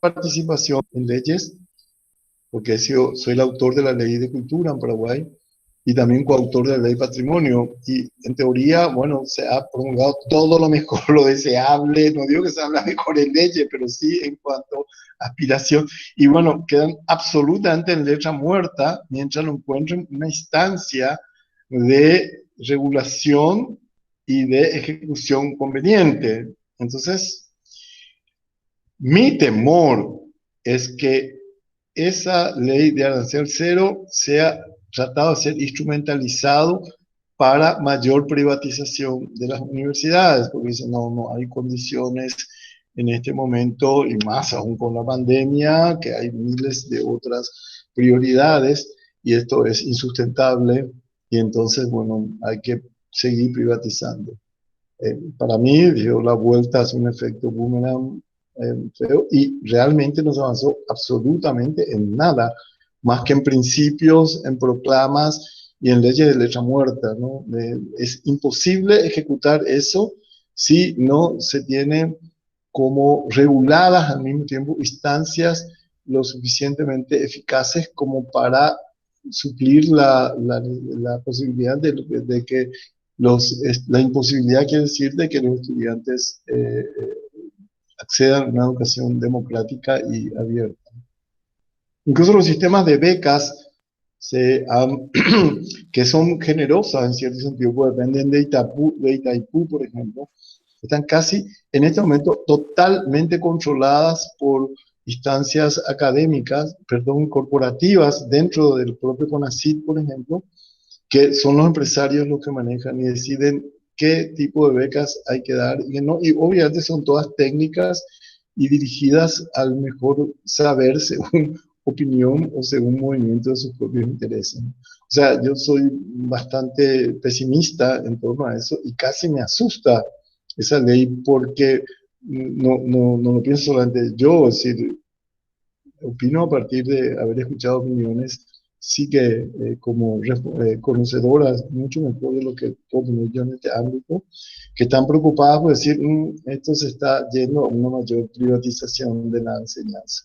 participación en leyes, porque soy el autor de la ley de cultura en Paraguay, y también coautor de la ley patrimonio. Y en teoría, bueno, se ha promulgado todo lo mejor, lo deseable, no digo que se habla mejor en leyes, pero sí en cuanto a aspiración. Y bueno, quedan absolutamente en letra muerta mientras no encuentren una instancia de regulación y de ejecución conveniente. Entonces, mi temor es que esa ley de arancel cero sea tratado de ser instrumentalizado para mayor privatización de las universidades, porque dicen, no, no hay condiciones en este momento, y más aún con la pandemia, que hay miles de otras prioridades, y esto es insustentable, y entonces, bueno, hay que seguir privatizando. Para mí dio la vuelta, hace un efecto boomerang feo, y realmente no se avanzó absolutamente en nada, más que en principios, en proclamas y en leyes de letra muerta, ¿no? Es imposible ejecutar eso si no se tienen como reguladas al mismo tiempo instancias lo suficientemente eficaces como para suplir la posibilidad de que la imposibilidad quiere decir de que los estudiantes accedan a una educación democrática y abierta. Incluso los sistemas de becas que son generosas en cierto sentido, pues dependen de Itaipú, por ejemplo, están casi en este momento totalmente controladas por instancias académicas, perdón, corporativas dentro del propio CONACYT, por ejemplo, que son los empresarios los que manejan y deciden qué tipo de becas hay que dar, y obviamente son todas técnicas y dirigidas al mejor saber según opinión o según movimiento de sus propios intereses. O sea, yo soy bastante pesimista en torno a eso y casi me asusta esa ley porque no lo pienso solamente yo, es decir, opino a partir de haber escuchado opiniones, sí que como conocedoras mucho mejor de lo que puedo tener yo en este ámbito, que están preocupadas por decir, esto se está yendo a una mayor privatización de la enseñanza.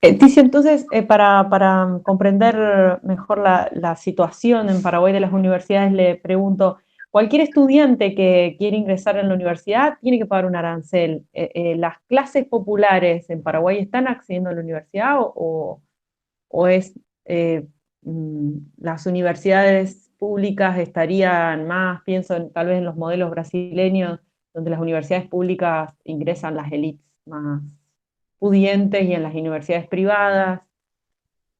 Ticio, entonces, para comprender mejor la situación en Paraguay de las universidades, le pregunto, cualquier estudiante que quiere ingresar en la universidad tiene que pagar un arancel. ¿Las clases populares en Paraguay están accediendo a la universidad o es las universidades públicas estarían más, pienso tal vez en los modelos brasileños, donde las universidades públicas ingresan las élites más pudientes y en las universidades privadas,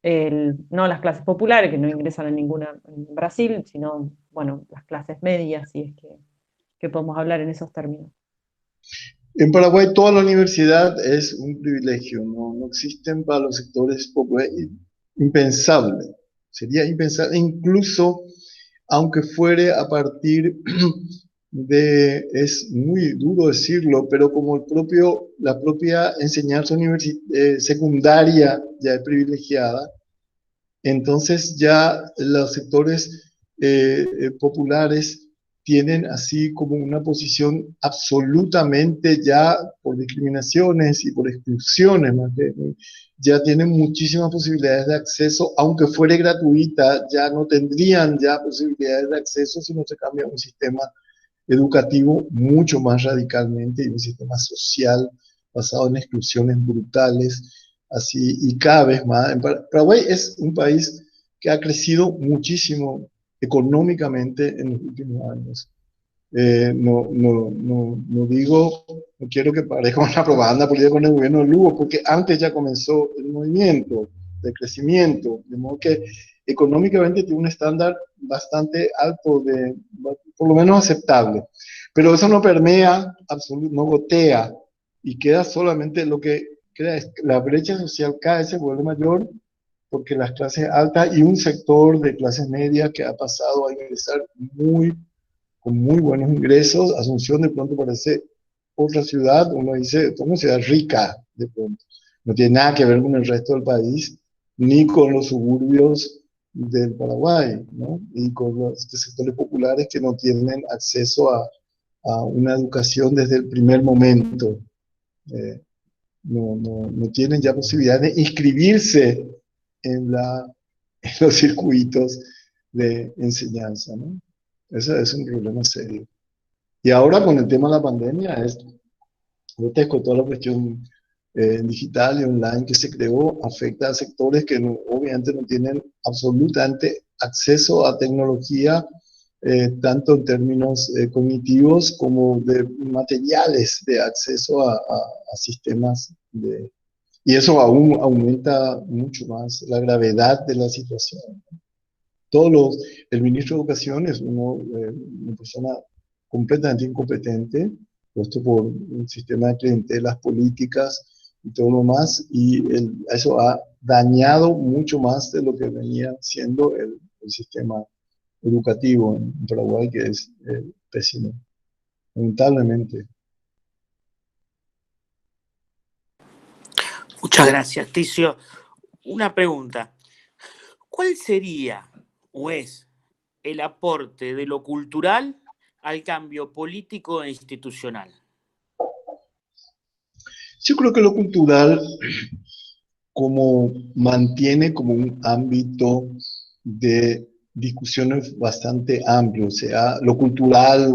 no las clases populares, que no ingresan a ninguna en Brasil, sino, bueno, las clases medias, si es que podemos hablar en esos términos. En Paraguay toda la universidad es un privilegio, no existen para los sectores populares, impensable, sería impensable, incluso aunque fuere a partir es muy duro decirlo, pero como la propia enseñanza secundaria ya es privilegiada, entonces ya los sectores populares tienen así como una posición absolutamente ya por discriminaciones y por exclusiones, ya tienen muchísimas posibilidades de acceso, aunque fuere gratuita, ya no tendrían ya posibilidades de acceso si no se cambia un sistema educativo mucho más radicalmente y un sistema social basado en exclusiones brutales, así, y cada vez más. Paraguay es un país que ha crecido muchísimo económicamente en los últimos años. No digo, no quiero que parezca una propaganda política con el gobierno de Lugo, porque antes ya comenzó el movimiento de crecimiento, de modo que económicamente tiene un estándar bastante alto, por lo menos aceptable. Pero eso no permea, no gotea, y queda solamente lo que queda es la brecha social cada vez se vuelve mayor, porque las clases altas y un sector de clases medias que ha pasado a ingresar con muy buenos ingresos. Asunción de pronto parece otra ciudad, uno dice, es una ciudad rica de pronto. No tiene nada que ver con el resto del país, ni con los suburbios del Paraguay, ¿no? Y con los sectores populares que no tienen acceso a una educación desde el primer momento. No tienen ya posibilidad de inscribirse en en los circuitos de enseñanza, ¿no? Ese es un problema serio. Y ahora con el tema de la pandemia, es grotesco toda la cuestión digital y online que se creó, afecta a sectores que obviamente no tienen absolutamente acceso a tecnología, tanto en términos cognitivos como de materiales de acceso a sistemas de... Y eso aún aumenta mucho más la gravedad de la situación. El ministro de Educación es una persona completamente incompetente, puesto por un sistema de clientelas políticas y todo lo más, y eso ha dañado mucho más de lo que venía siendo el sistema educativo en Paraguay, que es pésimo, lamentablemente. Muchas gracias, Ticio. Una pregunta. ¿Cuál sería o es el aporte de lo cultural al cambio político e institucional? Yo creo que lo cultural mantiene como un ámbito de discusiones bastante amplio, o sea, lo cultural,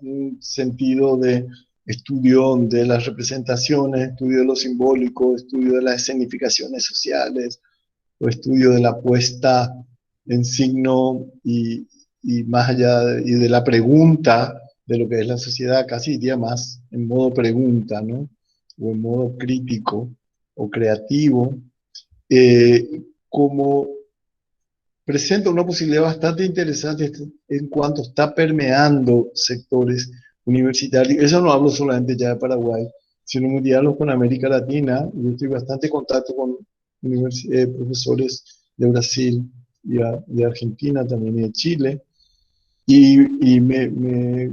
un sentido de estudio de las representaciones, estudio de lo simbólico, estudio de las escenificaciones sociales, o estudio de la puesta en signo y más allá y de la pregunta de lo que es la sociedad, casi diría más en modo pregunta, ¿no? O en modo crítico o creativo, como presenta una posibilidad bastante interesante en cuanto está permeando sectores universitarios. Eso no hablo solamente ya de Paraguay, sino mundial con América Latina. Yo estoy bastante en contacto con profesores de Brasil y de Argentina también y de Chile, y me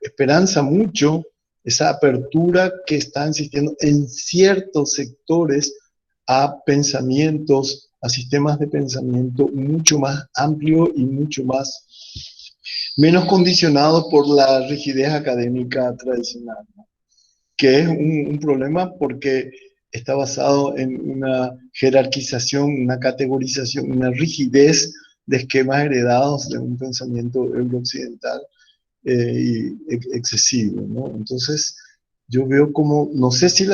esperanza mucho esa apertura que está existiendo en ciertos sectores a pensamientos, a sistemas de pensamiento mucho más amplio y mucho menos condicionados por la rigidez académica tradicional, ¿no? Que es un problema porque está basado en una jerarquización, una categorización, una rigidez de esquemas heredados de un pensamiento eurooccidental excesivo, ¿no? Entonces, yo veo como, no sé si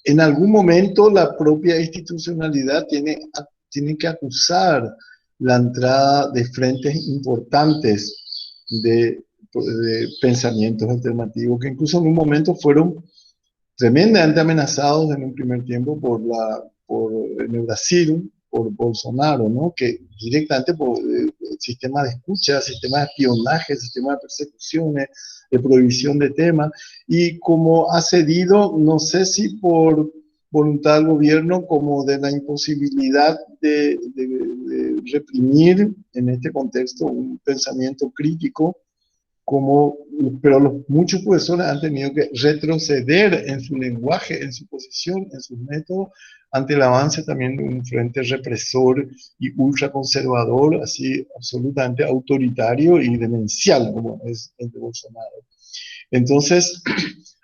en algún momento la propia institucionalidad tiene que acusar la entrada de frentes importantes de pensamientos alternativos, que incluso en un momento fueron tremendamente amenazados en un primer tiempo en Brasil, por Bolsonaro, ¿no? Que directamente por el sistema de escucha, sistema de espionaje, sistema de persecuciones, de prohibición de temas, y como ha cedido, no sé si por voluntad del gobierno, como de la imposibilidad de reprimir en este contexto un pensamiento crítico, pero muchos profesores han tenido que retroceder en su lenguaje, en su posición, en sus métodos, ante el avance también de un frente represor y ultraconservador, así absolutamente autoritario y demencial, como es el de Bolsonaro. Entonces,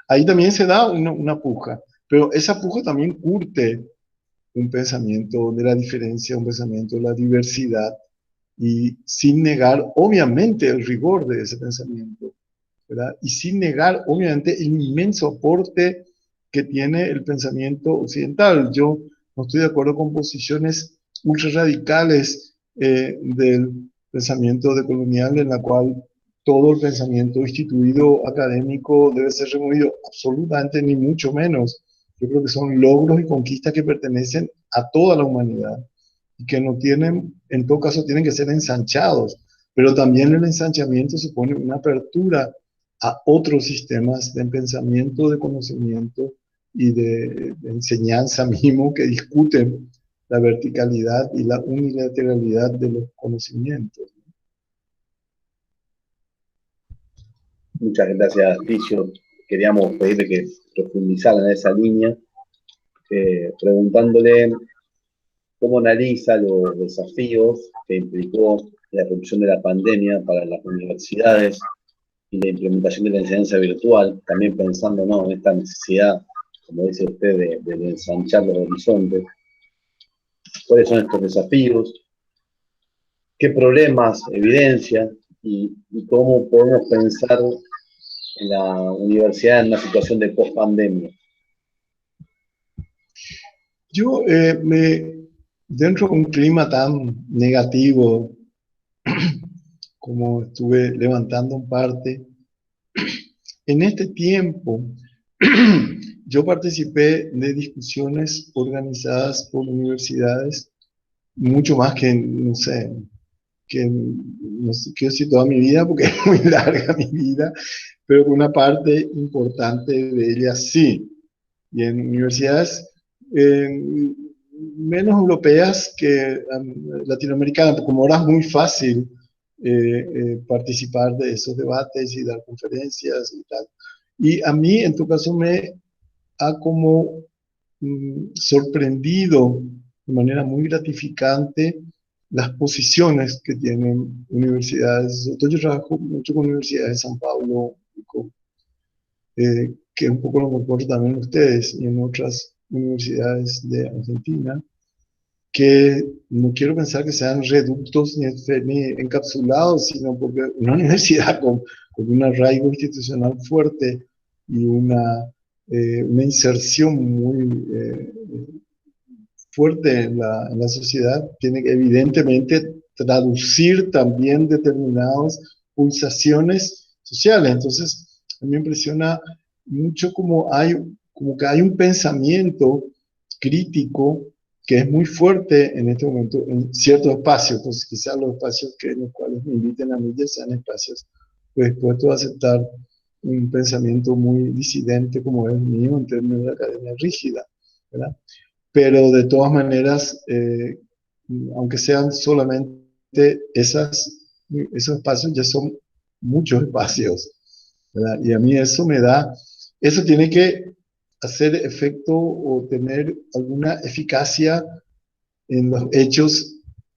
ahí también se da una puja, pero esa puja también curte un pensamiento de la diferencia, un pensamiento de la diversidad, y sin negar, obviamente, el rigor de ese pensamiento, ¿verdad? Y sin negar, obviamente, el inmenso aporte que tiene el pensamiento occidental. Yo no estoy de acuerdo con posiciones ultra radicales del pensamiento decolonial, en la cual todo el pensamiento instituido académico debe ser removido. Absolutamente, ni mucho menos. Yo creo que son logros y conquistas que pertenecen a toda la humanidad y que no tienen, en todo caso, tienen que ser ensanchados. Pero también el ensanchamiento supone una apertura a otros sistemas de pensamiento, de conocimiento y de enseñanza mismo que discuten la verticalidad y la unilateralidad de los conocimientos. Muchas gracias, Ticio. Queríamos pedirle que profundizara en esa línea, preguntándole cómo analiza los desafíos que implicó la irrupción de la pandemia para las universidades y la implementación de la enseñanza virtual, también pensando, ¿no?, en esta necesidad, como dice usted, de ensanchar los horizontes. cuáles son estos desafíos, qué problemas evidencia y cómo podemos pensar en la universidad en una situación de post-pandemia. Yo dentro de un clima tan negativo como estuve levantando en parte, en este tiempo yo participé de discusiones organizadas por universidades, mucho más que, no sé, no sé, quiero decir toda mi vida, porque es muy larga mi vida, pero una parte importante de ella sí. Y en universidades menos europeas que latinoamericanas, porque como ahora es muy fácil participar de esos debates y dar conferencias y tal. Y a mí, en tu caso, me ha como sorprendido de manera muy gratificante las posiciones que tienen universidades. Entonces, yo trabajo mucho con universidades de San Paulo, que un poco lo recuerdo también ustedes, y en otras universidades de Argentina, que no quiero pensar que sean reductos ni encapsulados, sino porque una universidad con un arraigo institucional fuerte y una inserción muy fuerte en la sociedad, tiene que evidentemente traducir también determinadas pulsaciones sociales. Entonces, a mí me impresiona mucho como que hay un pensamiento crítico que es muy fuerte en este momento en ciertos espacios. Entonces, quizás los espacios en los cuales me inviten a mí ya sean espacios dispuestos a aceptar un pensamiento muy disidente como es el mío en términos de academia rígida, ¿verdad? Pero de todas maneras, aunque sean solamente esos espacios, ya son muchos espacios, ¿verdad? Y a mí eso tiene que hacer efecto o tener alguna eficacia en los hechos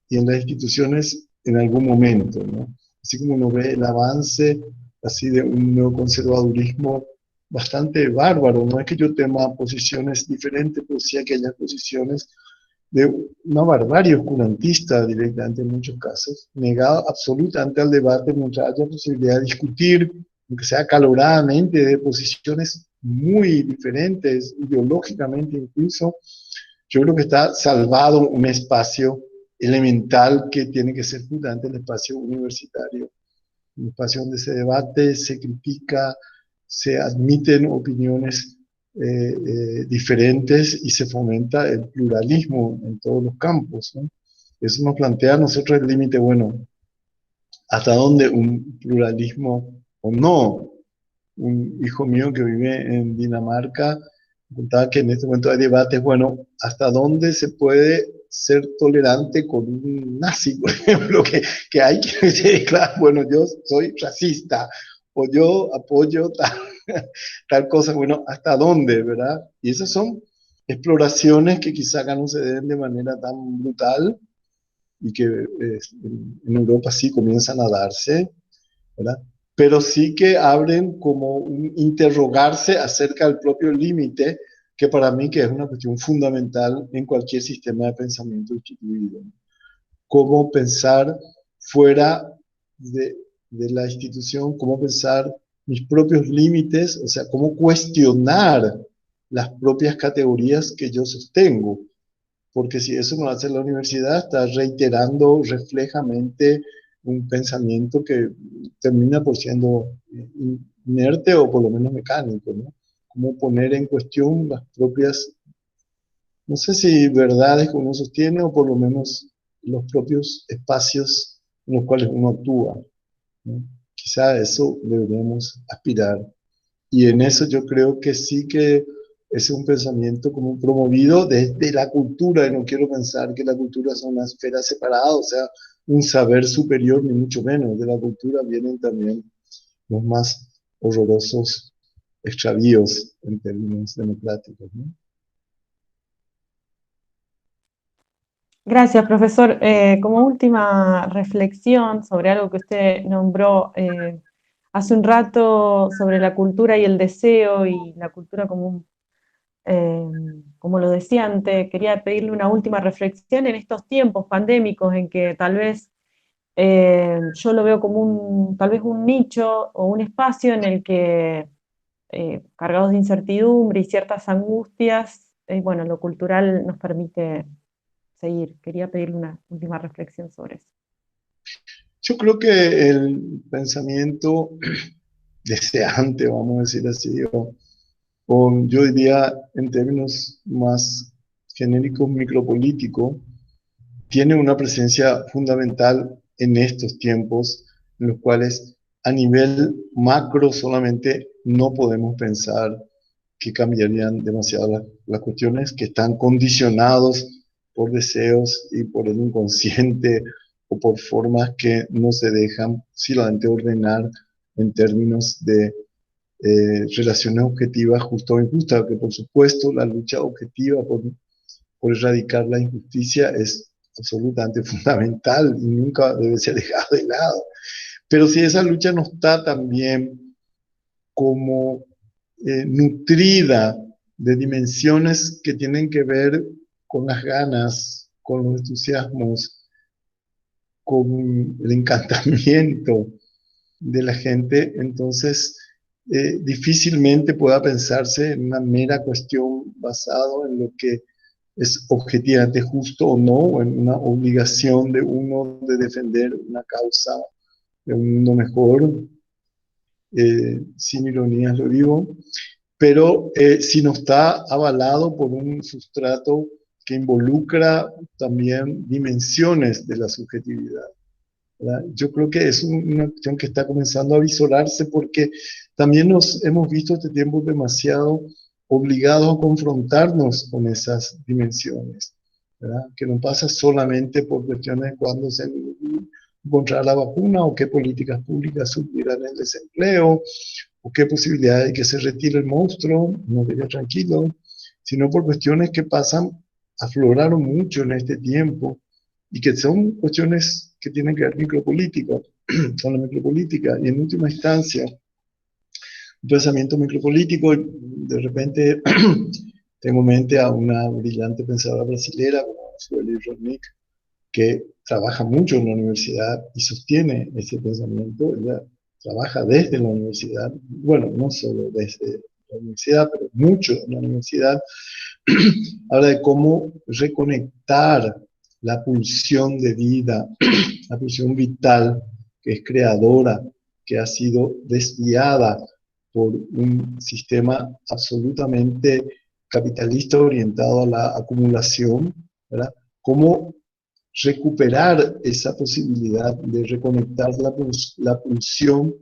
y en las instituciones en algún momento, ¿no? Así como uno ve el avance así de un neoconservadurismo bastante bárbaro. No es que yo tema posiciones diferentes, pero sí aquellas posiciones de una barbarie oscurantista directamente en muchos casos, negado absolutamente al debate mientras haya posibilidad de discutir, aunque sea acaloradamente, de posiciones muy diferentes, ideológicamente incluso. Yo creo que está salvado un espacio elemental que tiene que ser justamente el espacio universitario, un espacio donde se debate, se critica, se admiten opiniones diferentes y se fomenta el pluralismo en todos los campos, ¿no? Eso nos plantea a nosotros el límite, bueno, hasta dónde un pluralismo o no. Un hijo mío que vive en Dinamarca contaba que en este momento hay debates, bueno, hasta dónde se puede ser tolerante con un nazi, por ejemplo, que hay que decir, claro, bueno, yo soy racista o yo apoyo tal cosa, bueno, hasta dónde, ¿verdad? Y esas son exploraciones que quizá acá no se den de manera tan brutal y que en Europa sí comienzan a darse, ¿verdad? Pero sí que abren como un interrogarse acerca del propio límite, que para mí que es una cuestión fundamental en cualquier sistema de pensamiento instituido. Cómo pensar fuera de la institución, cómo pensar mis propios límites, o sea, cómo cuestionar las propias categorías que yo sostengo. Porque si eso no hace la universidad, está reiterando reflejamente un pensamiento que termina por siendo inerte o por lo menos mecánico, ¿no? Cómo poner en cuestión las propias, no sé si verdades que uno sostiene o por lo menos los propios espacios en los cuales uno actúa, ¿no? Quizá a eso deberíamos aspirar. Y en eso yo creo que sí que es un pensamiento como promovido desde la cultura, y no quiero pensar que la cultura es una esfera separada, o sea, un saber superior, ni mucho menos. De la cultura vienen también los más horrorosos extravíos en términos democráticos, ¿no? Gracias, profesor. Como última reflexión sobre algo que usted nombró hace un rato sobre la cultura y el deseo y la cultura como como lo decía antes, quería pedirle una última reflexión en estos tiempos pandémicos en que tal vez yo lo veo como tal vez un nicho o un espacio en el que, cargados de incertidumbre y ciertas angustias, bueno, lo cultural nos permite seguir. Quería pedirle una última reflexión sobre eso. Yo creo que el pensamiento deseante, vamos a decir así, o yo diría en términos más genéricos micropolítico, tiene una presencia fundamental en estos tiempos en los cuales a nivel macro solamente no podemos pensar que cambiarían demasiado las cuestiones que están condicionados por deseos y por el inconsciente o por formas que no se dejan posiblemente ordenar en términos de relaciones objetivas justa o injusta, que por supuesto la lucha objetiva por erradicar la injusticia es absolutamente fundamental y nunca debe ser dejada de lado. Pero si esa lucha no está también como nutrida de dimensiones que tienen que ver con las ganas, con los entusiasmos, con el encantamiento de la gente, entonces difícilmente pueda pensarse en una mera cuestión basada en lo que es objetivamente justo o no, o en una obligación de uno de defender una causa de un mundo mejor, sin ironías lo digo, pero si no está avalado por un sustrato que involucra también dimensiones de la subjetividad, ¿verdad? Yo creo que es una cuestión que está comenzando a visorarse porque también nos hemos visto este tiempo demasiado obligados a confrontarnos con esas dimensiones, ¿verdad? Que no pasa solamente por cuestiones de cuándo se encontrará la vacuna o qué políticas públicas suplirán el desempleo o qué posibilidad de que se retire el monstruo, nos deje tranquilo, sino por cuestiones que afloraron mucho en este tiempo y que son cuestiones que tienen que ver micropolítica, con la micropolítica, y en última instancia, un pensamiento micropolítico, de repente tengo en mente a una brillante pensadora brasilera como Sueli Rodnick, que trabaja mucho en la universidad y sostiene ese pensamiento. Ella trabaja desde la universidad, bueno, no solo desde la universidad, pero mucho en la universidad. Habla de cómo reconectar la pulsión de vida, la pulsión vital, que es creadora, que ha sido desviada por un sistema absolutamente capitalista orientado a la acumulación, ¿verdad? Cómo recuperar esa posibilidad de reconectar la pulsión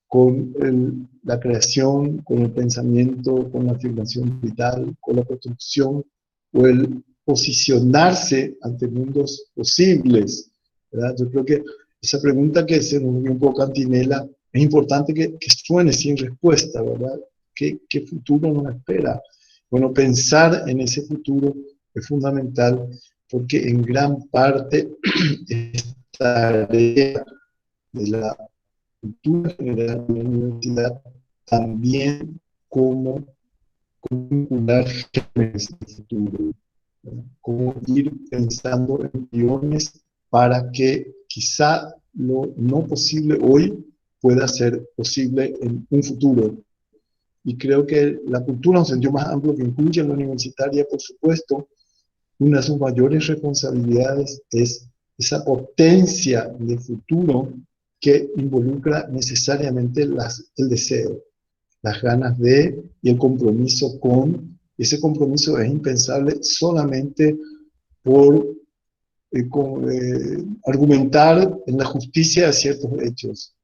con la creación, con el pensamiento, con la afirmación vital, con la construcción o el posicionarse ante mundos posibles, ¿verdad? Yo creo que esa pregunta que se nos dio un poco Cantinela es importante que suene sin respuesta, ¿verdad? ¿Qué futuro nos espera? Bueno, pensar en ese futuro es fundamental porque en gran parte esta tarea de la cultura general de la universidad también como vincular gérmenes del futuro, ¿verdad? Como ir pensando en guiones para que quizá lo no posible hoy pueda ser posible en un futuro. Y creo que la cultura, en un sentido más amplio que incluye a la universitaria, por supuesto, una de sus mayores responsabilidades es esa potencia de futuro que involucra necesariamente el deseo, las ganas de y el compromiso con. Ese compromiso es impensable solamente por argumentar en la justicia de ciertos hechos.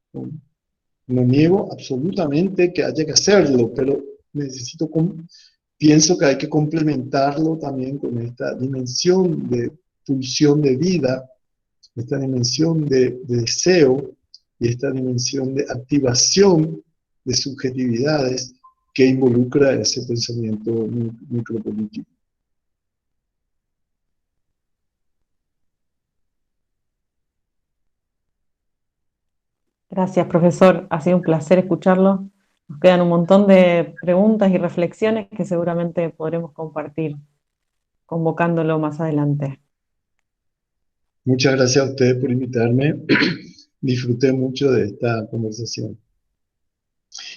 No niego absolutamente que haya que hacerlo, pero pienso que hay que complementarlo también con esta dimensión de pulsión de vida, esta dimensión de deseo y esta dimensión de activación de subjetividades que involucra ese pensamiento micropolítico. Gracias, profesor. Ha sido un placer escucharlo. Nos quedan un montón de preguntas y reflexiones que seguramente podremos compartir convocándolo más adelante. Muchas gracias a ustedes por invitarme. Disfruté mucho de esta conversación.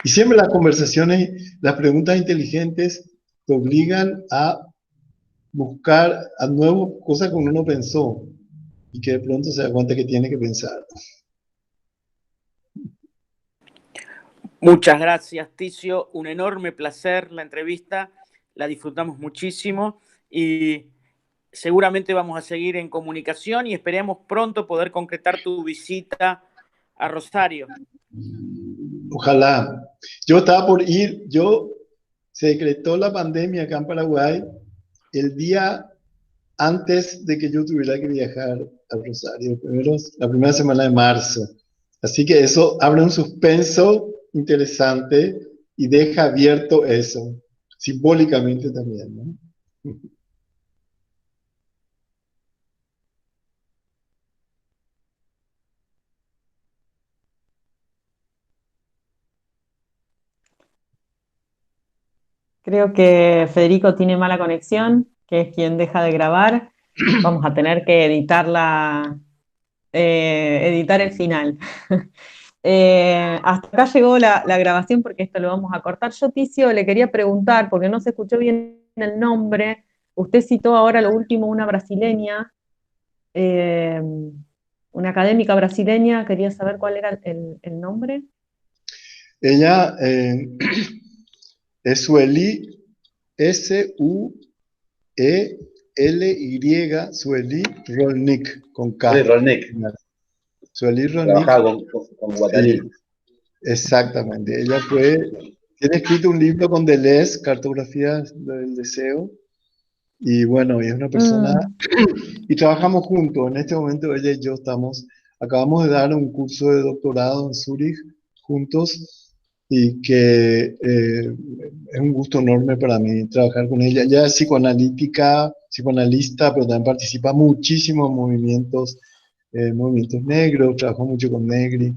Y siempre las conversaciones, las preguntas inteligentes te obligan a buscar a nuevo cosas que uno no pensó y que de pronto se da cuenta que tiene que pensar. Muchas gracias, Ticio. Un enorme placer la entrevista. La disfrutamos muchísimo y seguramente vamos a seguir en comunicación y esperemos pronto poder concretar tu visita a Rosario. Ojalá. Yo estaba por ir, se decretó la pandemia acá en Paraguay el día antes de que yo tuviera que viajar a Rosario, la primera semana de marzo. Así que eso abre un suspenso interesante y deja abierto eso, simbólicamente también, ¿no? Creo que Federico tiene mala conexión, que es quien deja de grabar. Vamos a tener que editar el final. Hasta acá llegó la grabación porque esto lo vamos a cortar. Yo, Ticio, le quería preguntar, porque no se escuchó bien el nombre. Usted citó ahora lo último una brasileña, eh, una académica brasileña. Quería saber cuál era el nombre. Ella es Sueli, Suely, Suely Rolnik, con Sueli K. Rolnik, Suely Rolnik, trabajaba con Guattari. sí, exactamente. Ella tiene escrito un libro con Deleuze, Cartografías del Deseo, y bueno, y es una persona, y trabajamos juntos. En este momento ella y yo acabamos de dar un curso de doctorado en Zúrich juntos, y que es un gusto enorme para mí trabajar con ella. Ella es psicoanalista, pero también participa muchísimo en movimientos negros, trabajó mucho con Negri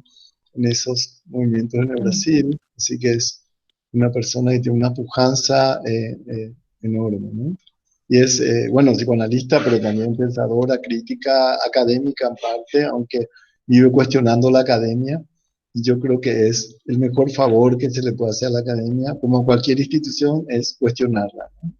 en esos movimientos en el Brasil, así que es una persona que tiene una pujanza enorme, ¿no? Y es, bueno, psicoanalista, pero también pensadora, crítica, académica en parte, aunque vive cuestionando la academia. Y yo creo que es el mejor favor que se le puede hacer a la academia, como a cualquier institución, es cuestionarla, ¿no?